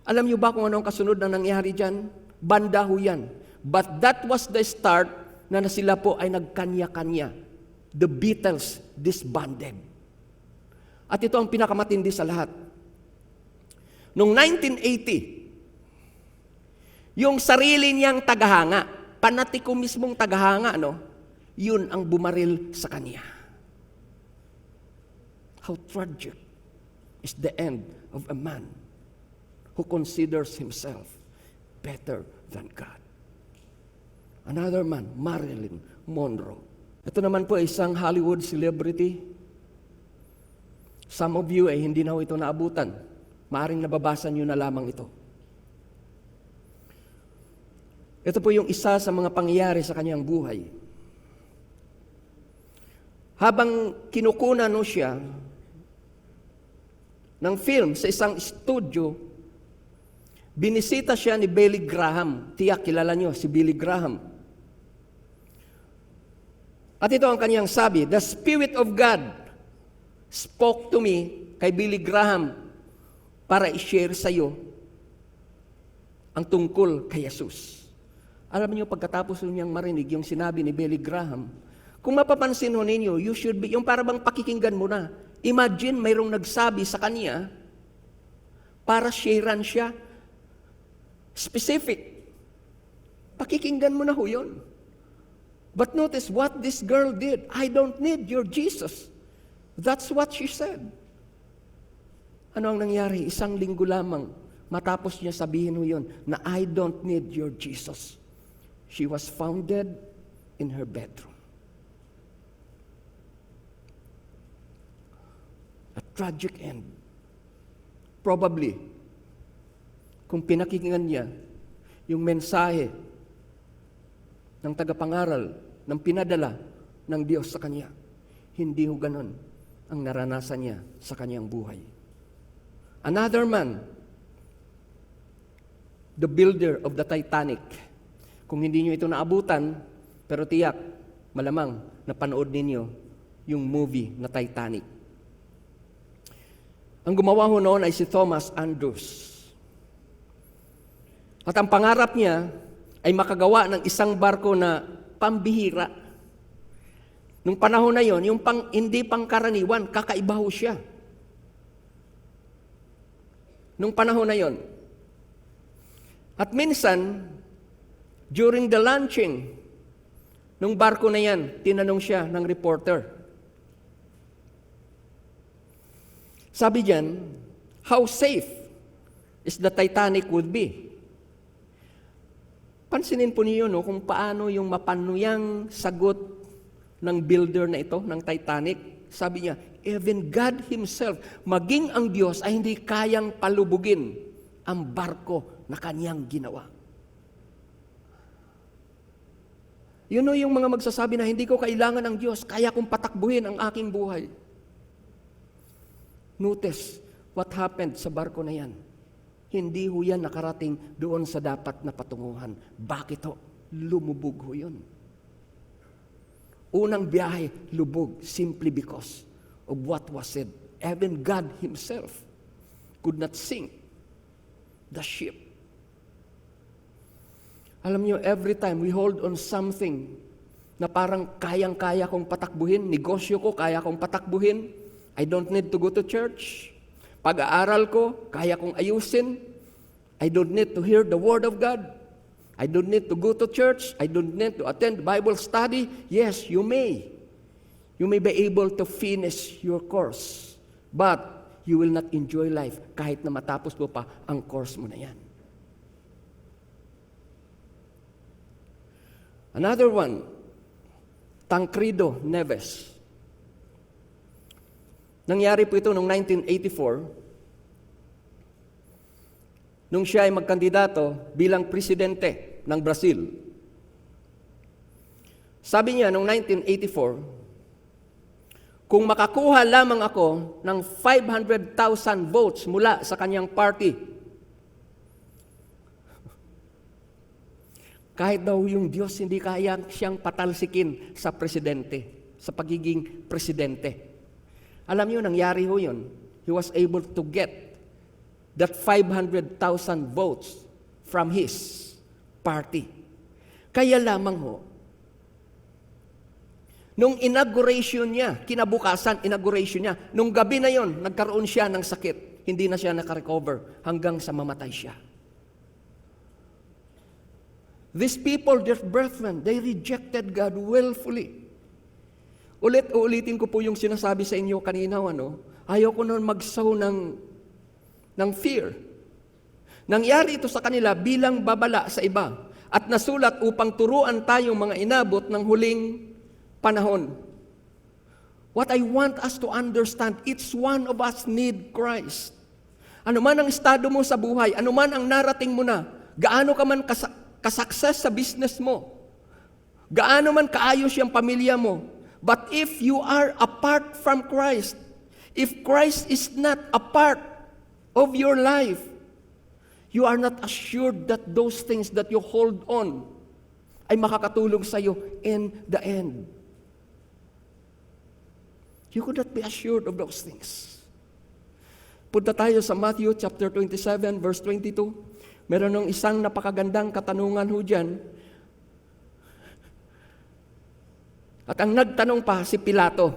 Alam niyo ba kung ano ang kasunod na nangyari dyan? Banda ho yan. But that was the start na sila po ay nagkanya-kanya. The Beatles disbanded. At ito ang pinakamatindi sa lahat. Noong 1980, yung sarili niyang tagahanga, panatiko mismong tagahanga, yun ang bumaril sa kanya. How tragic is the end of a man who considers himself better than God. Another man, Marilyn Monroe. Ito naman po ay isang Hollywood celebrity. Some of you ay hindi na ito naabutan. Maaring nababasa nyo na lamang ito. Ito po yung isa sa mga pangyayari sa kanyang buhay. Habang kinukunan siya ng film sa isang studio, binisita siya ni Billy Graham. Tiyak, kilala nyo si Billy Graham. At ito ang kanyang sabi, "The Spirit of God spoke to me," kay Billy Graham, "para i-share sa iyo ang tungkol kay Jesus." Alam niyo, pagkatapos niyang marinig yung sinabi ni Billy Graham, kung mapapansin ho ninyo, you should be, yung parang pakikinggan mo na. Imagine, mayroong nagsabi sa kanya para sharean siya. Specific. Pakikinggan mo na ho yun. But notice what this girl did. "I don't need your Jesus." That's what she said. Ano ang nangyari? Isang linggo lamang matapos niya sabihin ho yun na "I don't need your Jesus." She was found dead in her bedroom. A tragic end. Probably, kung pinakinggan niya yung mensahe ng tagapangaral, ng pinadala ng Diyos sa kanya, hindi ho ganon ang naranasan niya sa kanyang buhay. Another man, the builder of the Titanic. Kung hindi nyo ito naabutan, pero tiyak, malamang napanood ninyo yung movie na Titanic. Ang gumawa ho noon ay si Thomas Andrews. At ang pangarap niya ay makagawa ng isang barko na pambihira. Nung panahon na yon, yung hindi pangkaraniwan, kakaiba ho siya. Nung panahon na yon. At minsan, during the launching nung barko na yan, tinanong siya ng reporter. Sabi diyan, "How safe is the Titanic would be?" Pansinin po niyo kung paano yung mapanuyang sagot ng builder na ito, ng Titanic. Sabi niya, even God Himself, maging ang Diyos ay hindi kayang palubugin ang barko na Kanyang ginawa. Yun yung mga magsasabi na hindi ko kailangan ng Diyos, kaya kong patakbuhin ang aking buhay. Notice what happened sa barko na yan. Hindi ho yan nakarating doon sa dapat na patunguhan. Bakit ho? Lumubog ho yun. Unang biyahe, lubog, simply because of what was said. Even God Himself could not sink the ship. Alam niyo, every time we hold on something na parang kayang-kaya kong patakbuhin, negosyo ko, kaya kong patakbuhin, I don't need to go to church. Pag-aaral ko, kaya kong ayusin. I don't need to hear the Word of God. I don't need to go to church. I don't need to attend Bible study. Yes, you may. You may be able to finish your course. But you will not enjoy life kahit na matapos mo pa ang course mo na yan. Another one, Tancredo Neves. Nangyari po ito noong 1984, nung siya ay magkandidato bilang presidente ng Brazil. Sabi niya noong 1984, kung makakuha lamang ako ng 500,000 votes mula sa kanyang party, kahit daw yung Diyos hindi kaya siyang patalsikin sa presidente, sa pagiging presidente. Alam niyo, nangyari ho yun. He was able to get that 500,000 votes from his party. Kaya lamang ho, nung inauguration niya, kinabukasan, inauguration niya, nung gabi na yon, nagkaroon siya ng sakit. Hindi na siya nakarecover hanggang sa mamatay siya. These people, dear brethren, they rejected God willfully. Uulitin ko po yung sinasabi sa inyo kanina, ayaw ko noon mag-sow ng fear. Nangyari ito sa kanila bilang babala sa iba at nasulat upang turuan tayong mga inabot ng huling panahon. What I want us to understand, each one of us need Christ. Ano man ang estado mo sa buhay, ano man ang narating mo na, gaano ka man kasukses sa business mo, gaano man kaayos yung pamilya mo, but if you are apart from Christ, if Christ is not a part of your life, you are not assured that those things that you hold on ay makakatulong sa iyo in the end. You could not be assured of those things. Punta tayo sa Matthew chapter 27, verse 22. Meron ng isang napakagandang katanungan ho dyan. At ang nagtanong pa si Pilato.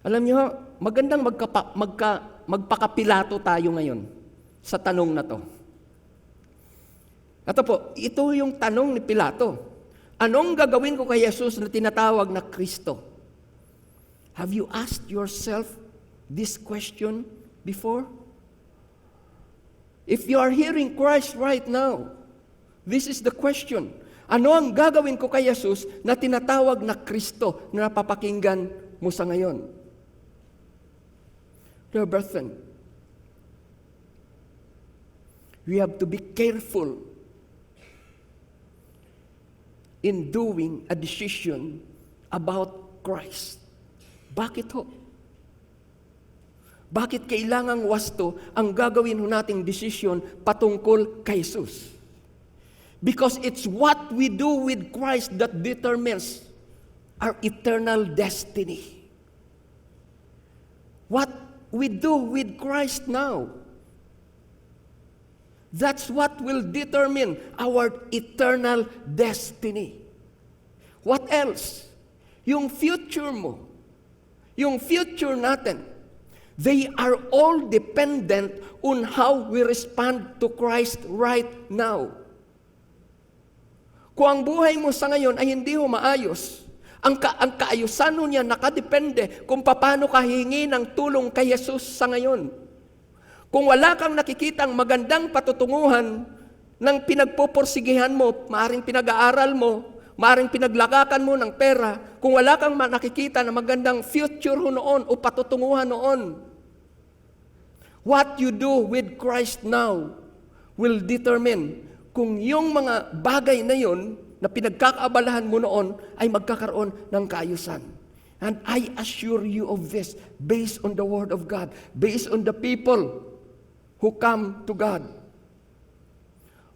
Alam niyo, magandang magpaka-Pilato tayo ngayon sa tanong na to. Ito po, ito yung tanong ni Pilato. Anong gagawin ko kay Jesus na tinatawag na Kristo? Have you asked yourself this question before? If you are hearing Christ right now, this is the question. Ano ang gagawin ko kay Jesus na tinatawag na Kristo na napapakinggan mo sa ngayon? Dear brethren, we have to be careful in doing a decision about Christ. Bakit ho? Bakit kailangang wasto ang gagawin ho nating desisyon patungkol kay Jesus? Because it's what we do with Christ that determines our eternal destiny. What we do with Christ now, that's what will determine our eternal destiny. What else? Yung future mo, yung future natin, they are all dependent on how we respond to Christ right now. Kung ang buhay mo sa ngayon ay hindi ho maayos, ang kaayusan niya nakadepende kung paano ka hihingi ng tulong kay Jesus sa ngayon. Kung wala kang nakikitang magandang patutunguhan ng pinagpupursigihan mo, maaring pinag-aaral mo, maaring pinaglakakan mo ng pera, kung wala kang nakikita na magandang future ho noon o patutunguhan noon, what you do with Christ now will determine kung yung mga bagay na yon na pinagkakaabalahan mo noon ay magkakaroon ng kaayusan. And I assure you of this based on the Word of God, based on the people who come to God.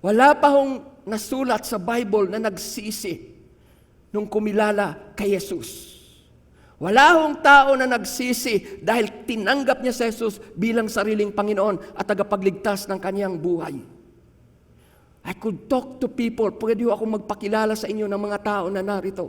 Wala pa hong nasulat sa Bible na nagsisi nung kumilala kay Jesus. Wala hong tao na nagsisi dahil tinanggap niya si Jesus bilang sariling Panginoon at tagapagligtas ng kanyang buhay. I could talk to people, pwede ako magpakilala sa inyo ng mga tao na narito.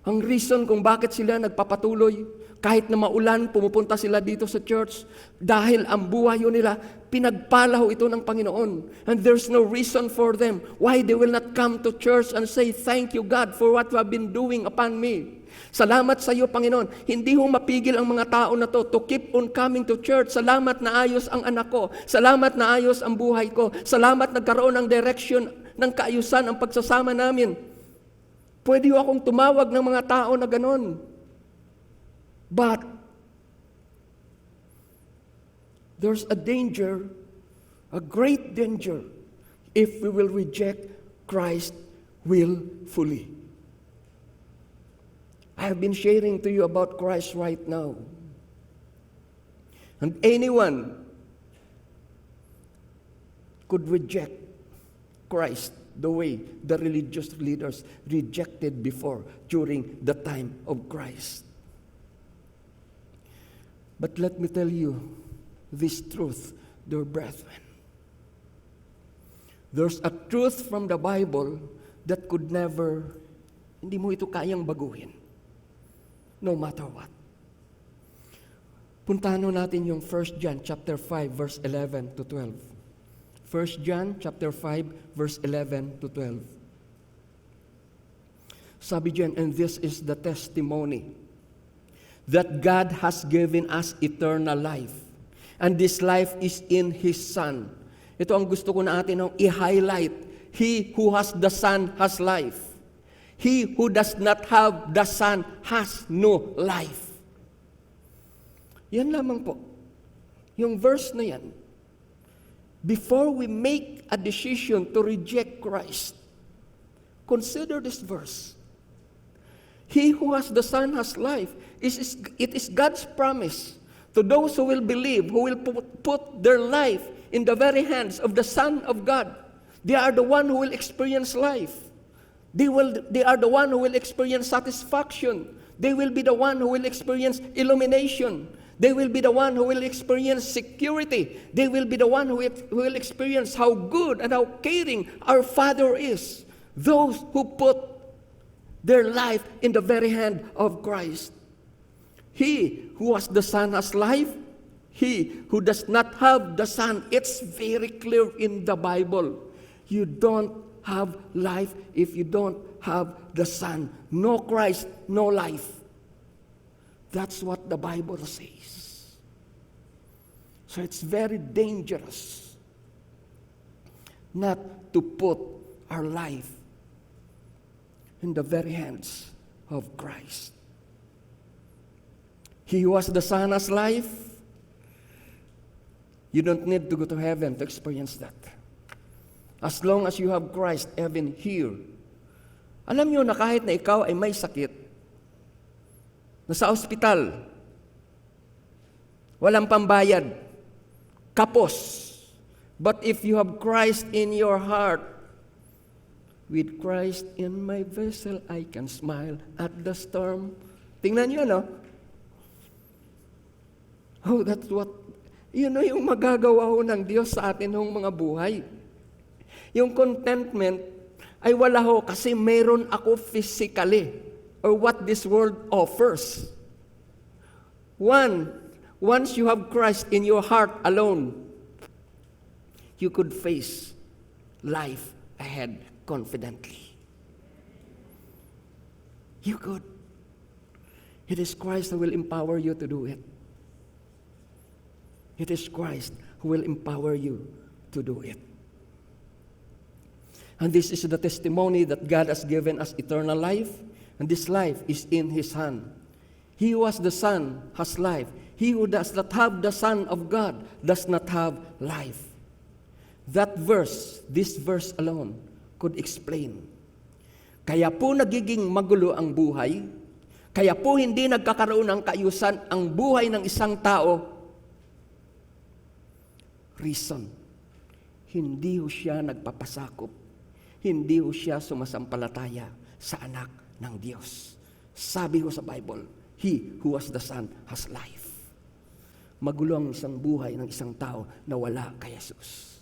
Ang reason kung bakit sila nagpapatuloy, kahit na maulan, pumupunta sila dito sa church, dahil ang buhay nila, pinagpalaho ito ng Panginoon. And there's no reason for them why they will not come to church and say, "Thank you God for what you have been doing upon me." Salamat sa iyo, Panginoon. Hindi ho mapigil ang mga tao na to keep on coming to church. Salamat na ayos ang anak ko. Salamat na ayos ang buhay ko. Salamat nagkaroon ng direction ng kaayusan ang pagsasama namin. Pwede ho akong tumawag ng mga tao na ganon. But there's a danger, a great danger, if we will reject Christ willfully. I have been sharing to you about Christ right now. And anyone could reject Christ the way the religious leaders rejected before during the time of Christ. But let me tell you this truth, dear brethren. There's a truth from the Bible that could never, hindi mo ito kayang baguhin. No matter what. Puntahan natin yung 1 John chapter 5 verse 11 to 12. 1 John chapter 5, verse 11 to 12. Sabi diyan, and this is the testimony that God has given us eternal life. And this life is in His Son. Ito ang gusto ko na atin i-highlight. He who has the Son has life. He who does not have the Son has no life. Yan lamang po. Yung verse na yan, before we make a decision to reject Christ, consider this verse. He who has the Son has life. It is God's promise to those who will believe, who will put their life in the very hands of the Son of God. They are the one who will experience life. They are the one who will experience satisfaction. They will be the one who will experience illumination. They will be the one who will experience security. They will be the one who will experience how good and how caring our Father is. Those who put their life in the very hand of Christ. He who has the Son has life. He who does not have the Son, it's very clear in the Bible. You don't have life if you don't have the Son. No Christ, no life. That's what the Bible says. So it's very dangerous not to put our life in the very hands of Christ. He who has the Son has life. You don't need to go to heaven to experience that. As long as you have Christ even here. Alam niyo na kahit na ikaw ay may sakit, nasa ospital, walang pambayad, kapos. But if you have Christ in your heart, with Christ in my vessel, I can smile at the storm. Tingnan niyo, no? Oh, that's what, yun know, yung magagawa ho ng Diyos sa atin hong mga buhay. Yung contentment ay wala ho kasi meron ako physically or what this world offers. Once you have Christ in your heart alone, you could face life ahead confidently. You could. It is Christ who will empower you to do it. It is Christ who will empower you to do it. And this is the testimony that God has given us eternal life, and this life is in His Son. He who has the Son has life. He who does not have the Son of God does not have life. That verse, this verse alone, could explain. Kaya po nagiging magulo ang buhay, kaya po hindi nagkakaroon ng kaayusan ang buhay ng isang tao. Reason, hindi ho siya nagpapasakop. Hindi ho siya sumasampalataya sa anak ng Diyos. Sabi ho sa Bible, He who has the Son has life. Magulo ang isang buhay ng isang tao na wala kay Jesus.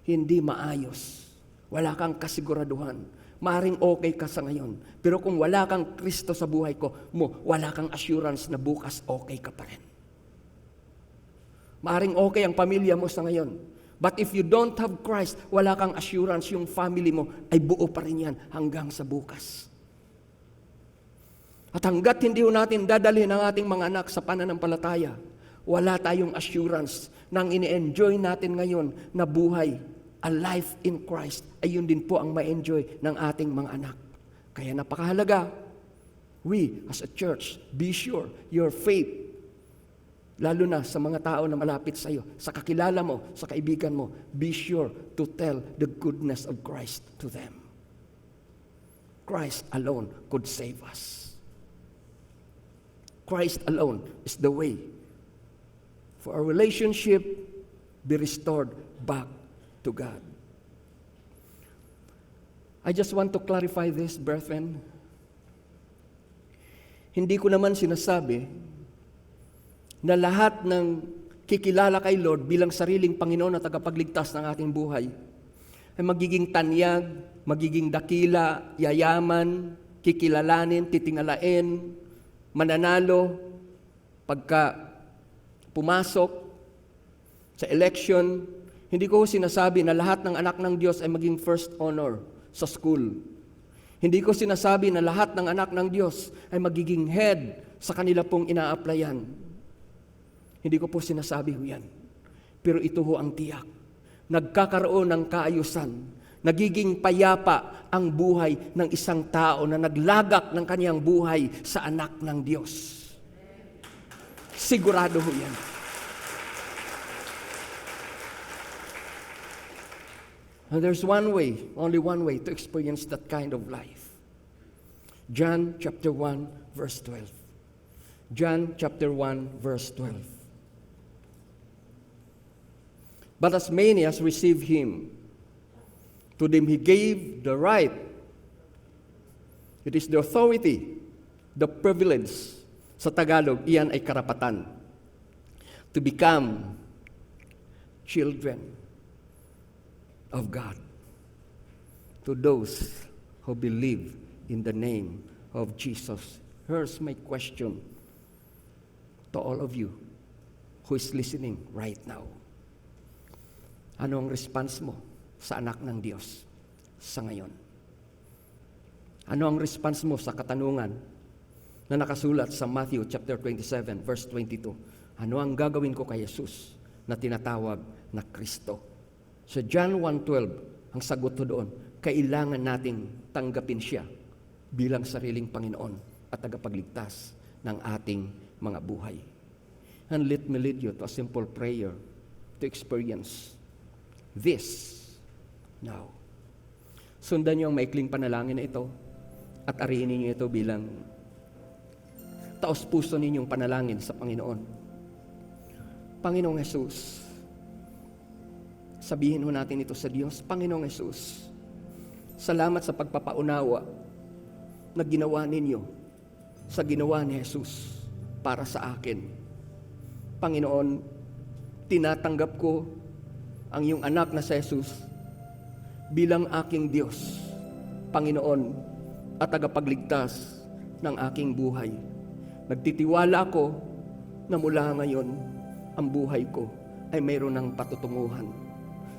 Hindi maayos. Wala kang kasiguraduhan. Maaring okay ka sa ngayon. Pero kung wala kang Kristo sa buhay mo, wala kang assurance na bukas okay ka pa rin. Maaring okay ang pamilya mo sa ngayon. But if you don't have Christ, wala kang assurance yung family mo ay buo pa rin yan hanggang sa bukas. At hanggat hindi natin dadalhin ang ating mga anak sa pananampalataya, wala tayong assurance na ang ini-enjoy natin ngayon na buhay, a life in Christ, ay yun din po ang ma-enjoy ng ating mga anak. Kaya napakahalaga, we as a church, be sure your faith, lalo na sa mga tao na malapit sa iyo, sa kakilala mo, sa kaibigan mo, be sure to tell the goodness of Christ to them. Christ alone could save us. Christ alone is the way for our relationship be restored back to God. I just want to clarify this, brethren. Hindi ko naman sinasabi na lahat ng kikilala kay Lord bilang sariling Panginoon at tagapagligtas ng ating buhay ay magiging tanyag, magiging dakila, yayaman, kikilalanin, titingalain, mananalo, pagka pumasok sa election, Hindi ko sinasabi na lahat ng anak ng Diyos ay maging first honor sa school. Hindi ko sinasabi na lahat ng anak ng Diyos ay magiging head sa kanila pong ina-applyan. Hindi ko po sinasabi ho yan. Pero ito ho ang tiyak. Nagkakaroon ng kaayusan. Nagiging payapa ang buhay ng isang tao na naglagak ng kaniyang buhay sa anak ng Diyos. Sigurado ho yan. And there's one way, only one way to experience that kind of life. John chapter 1, verse 12. John chapter 1, verse 12. But as many as received him, to them he gave the right. It is the authority, the privilege. Sa Tagalog, iyan ay karapatan. To become children of God. To those who believe in the name of Jesus. Here's my question to all of you who is listening right now. Ano ang response mo sa anak ng Diyos sa ngayon? Ano ang response mo sa katanungan na nakasulat sa Matthew chapter 27 verse 22? Ano ang gagawin ko kay Jesus na tinatawag na Kristo? Sa John 1:12, ang sagot ko doon, kailangan nating tanggapin siya bilang sariling Panginoon at tagapagligtas ng ating mga buhay. And let me lead you to a simple prayer to experience this now. Sundan niyo ang maikling panalangin na ito at ariinin niyo ito bilang taos-puso ninyong panalangin sa Panginoon. Panginoong Jesus, sabihin ho natin ito sa Diyos. Panginoong Jesus, salamat sa pagpapaunawa na ginawa ninyo sa ginawa ni Jesus para sa akin. Panginoon, tinatanggap ko ang iyong anak na si Jesus bilang aking Diyos, Panginoon at tagapagligtas ng aking buhay. Nagtitiwala ako na mula ngayon ang buhay ko ay mayroon ng patutunguhan.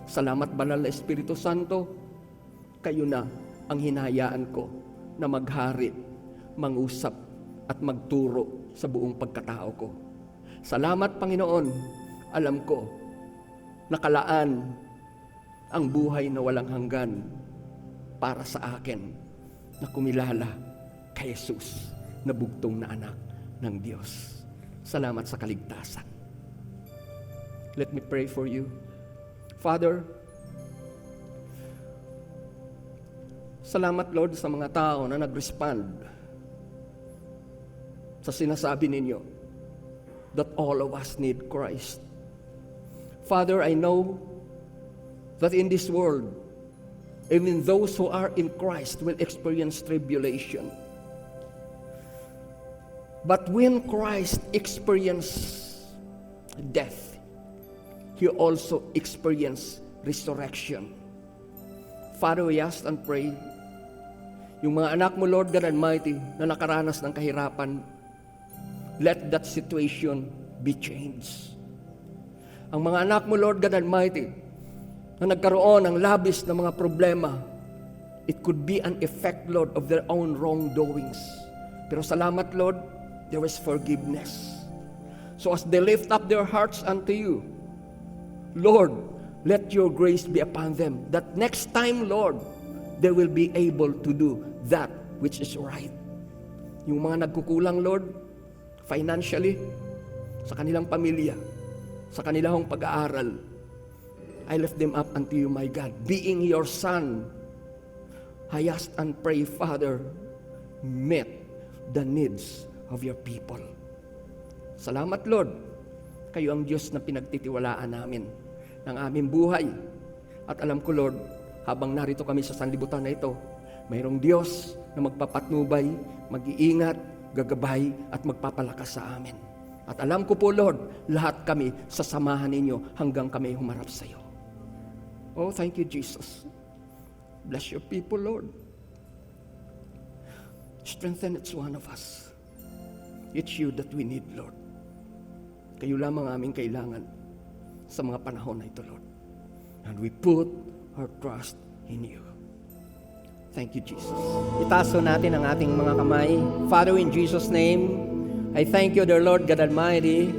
Salamat, Banal na Espiritu Santo, kayo na ang hinahayaan ko na maghari, mangusap at magturo sa buong pagkatao ko. Salamat, Panginoon, alam ko, nakalaan ang buhay na walang hanggan para sa akin na kumilala kay Jesus na bugtong na anak ng Diyos. Salamat sa kaligtasan. Let me pray for you. Father, salamat Lord sa mga tao na nag-respond sa sinasabi ninyo that all of us need Christ. Father, I know that in this world, even those who are in Christ will experience tribulation. But when Christ experienced death, He also experienced resurrection. Father, we ask and pray, yung mga anak mo, Lord God Almighty, na nakaranas ng kahirapan, let that situation be changed. Ang mga anak mo, Lord God Almighty, na nagkaroon ng labis na mga problema, it could be an effect, Lord, of their own wrongdoings. Pero salamat, Lord, there is forgiveness. So as they lift up their hearts unto you, Lord, let your grace be upon them, that next time, Lord, they will be able to do that which is right. Yung mga nagkukulang, Lord, financially, sa kanilang pamilya, sa kanilang pag-aaral, I lift them up unto you, my God. Being your son, I ask and pray, Father, meet the needs of your people. Salamat, Lord. Kayo ang Diyos na pinagtitiwalaan namin ng aming buhay. At alam ko, Lord, habang narito kami sa sanlibutan na ito, mayroong Diyos na magpapatnubay, mag-iingat, gagabay, at magpapalakas sa amin. At alam ko po, Lord, lahat kami sasamahan ninyo hanggang kami humarap sa iyo. Oh, thank you, Jesus. Bless your people, Lord. Strengthen each one of us. It's you that we need, Lord. Kayo lamang aming kailangan sa mga panahon na ito, Lord. And we put our trust in you. Thank you, Jesus. Itaas natin ang ating mga kamay. Father, in Jesus' name, I thank you, dear Lord God Almighty,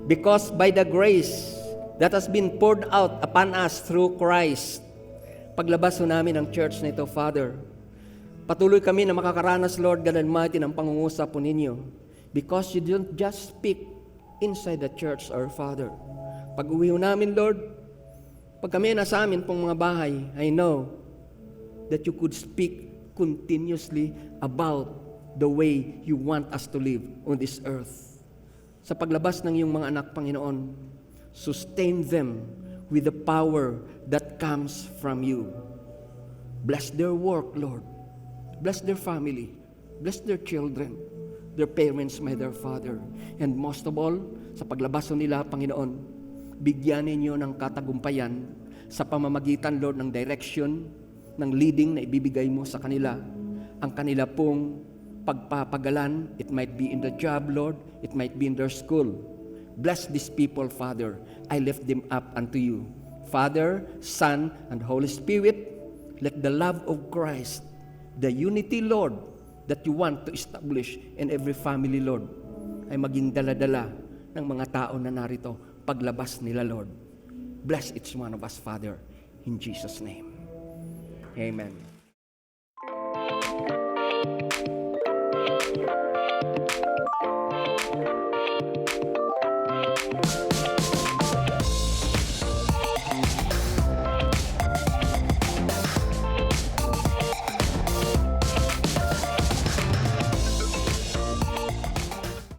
because by the grace that has been poured out upon us through Christ, paglabas namin ang church na ito, Father, patuloy kami na makakaranas, Lord God Almighty, ng pangungusap po ninyo, because you don't just speak inside the church, our Father. Pag uwi namin, Lord, pag kami nasa amin pong mga bahay, I know that you could speak continuously about the way you want us to live on this earth. Sa paglabas ng iyong mga anak, Panginoon, sustain them with the power that comes from you. Bless their work, Lord. Bless their family. Bless their children, their parents, my dear Father. And most of all, sa paglabas nila, Panginoon, bigyan ninyo ng katagumpayan sa pamamagitan, Lord, ng direction, ng leading na ibibigay mo sa kanila. Ang kanila pong pagpapagalan, it might be in the job, Lord, it might be in their school. Bless these people, Father. I lift them up unto you. Father, Son, and Holy Spirit, let the love of Christ, the unity, Lord, that you want to establish in every family, Lord, ay maging dala-dala ng mga tao na narito paglabas nila, Lord. Bless each one of us, Father, in Jesus' name. Amen.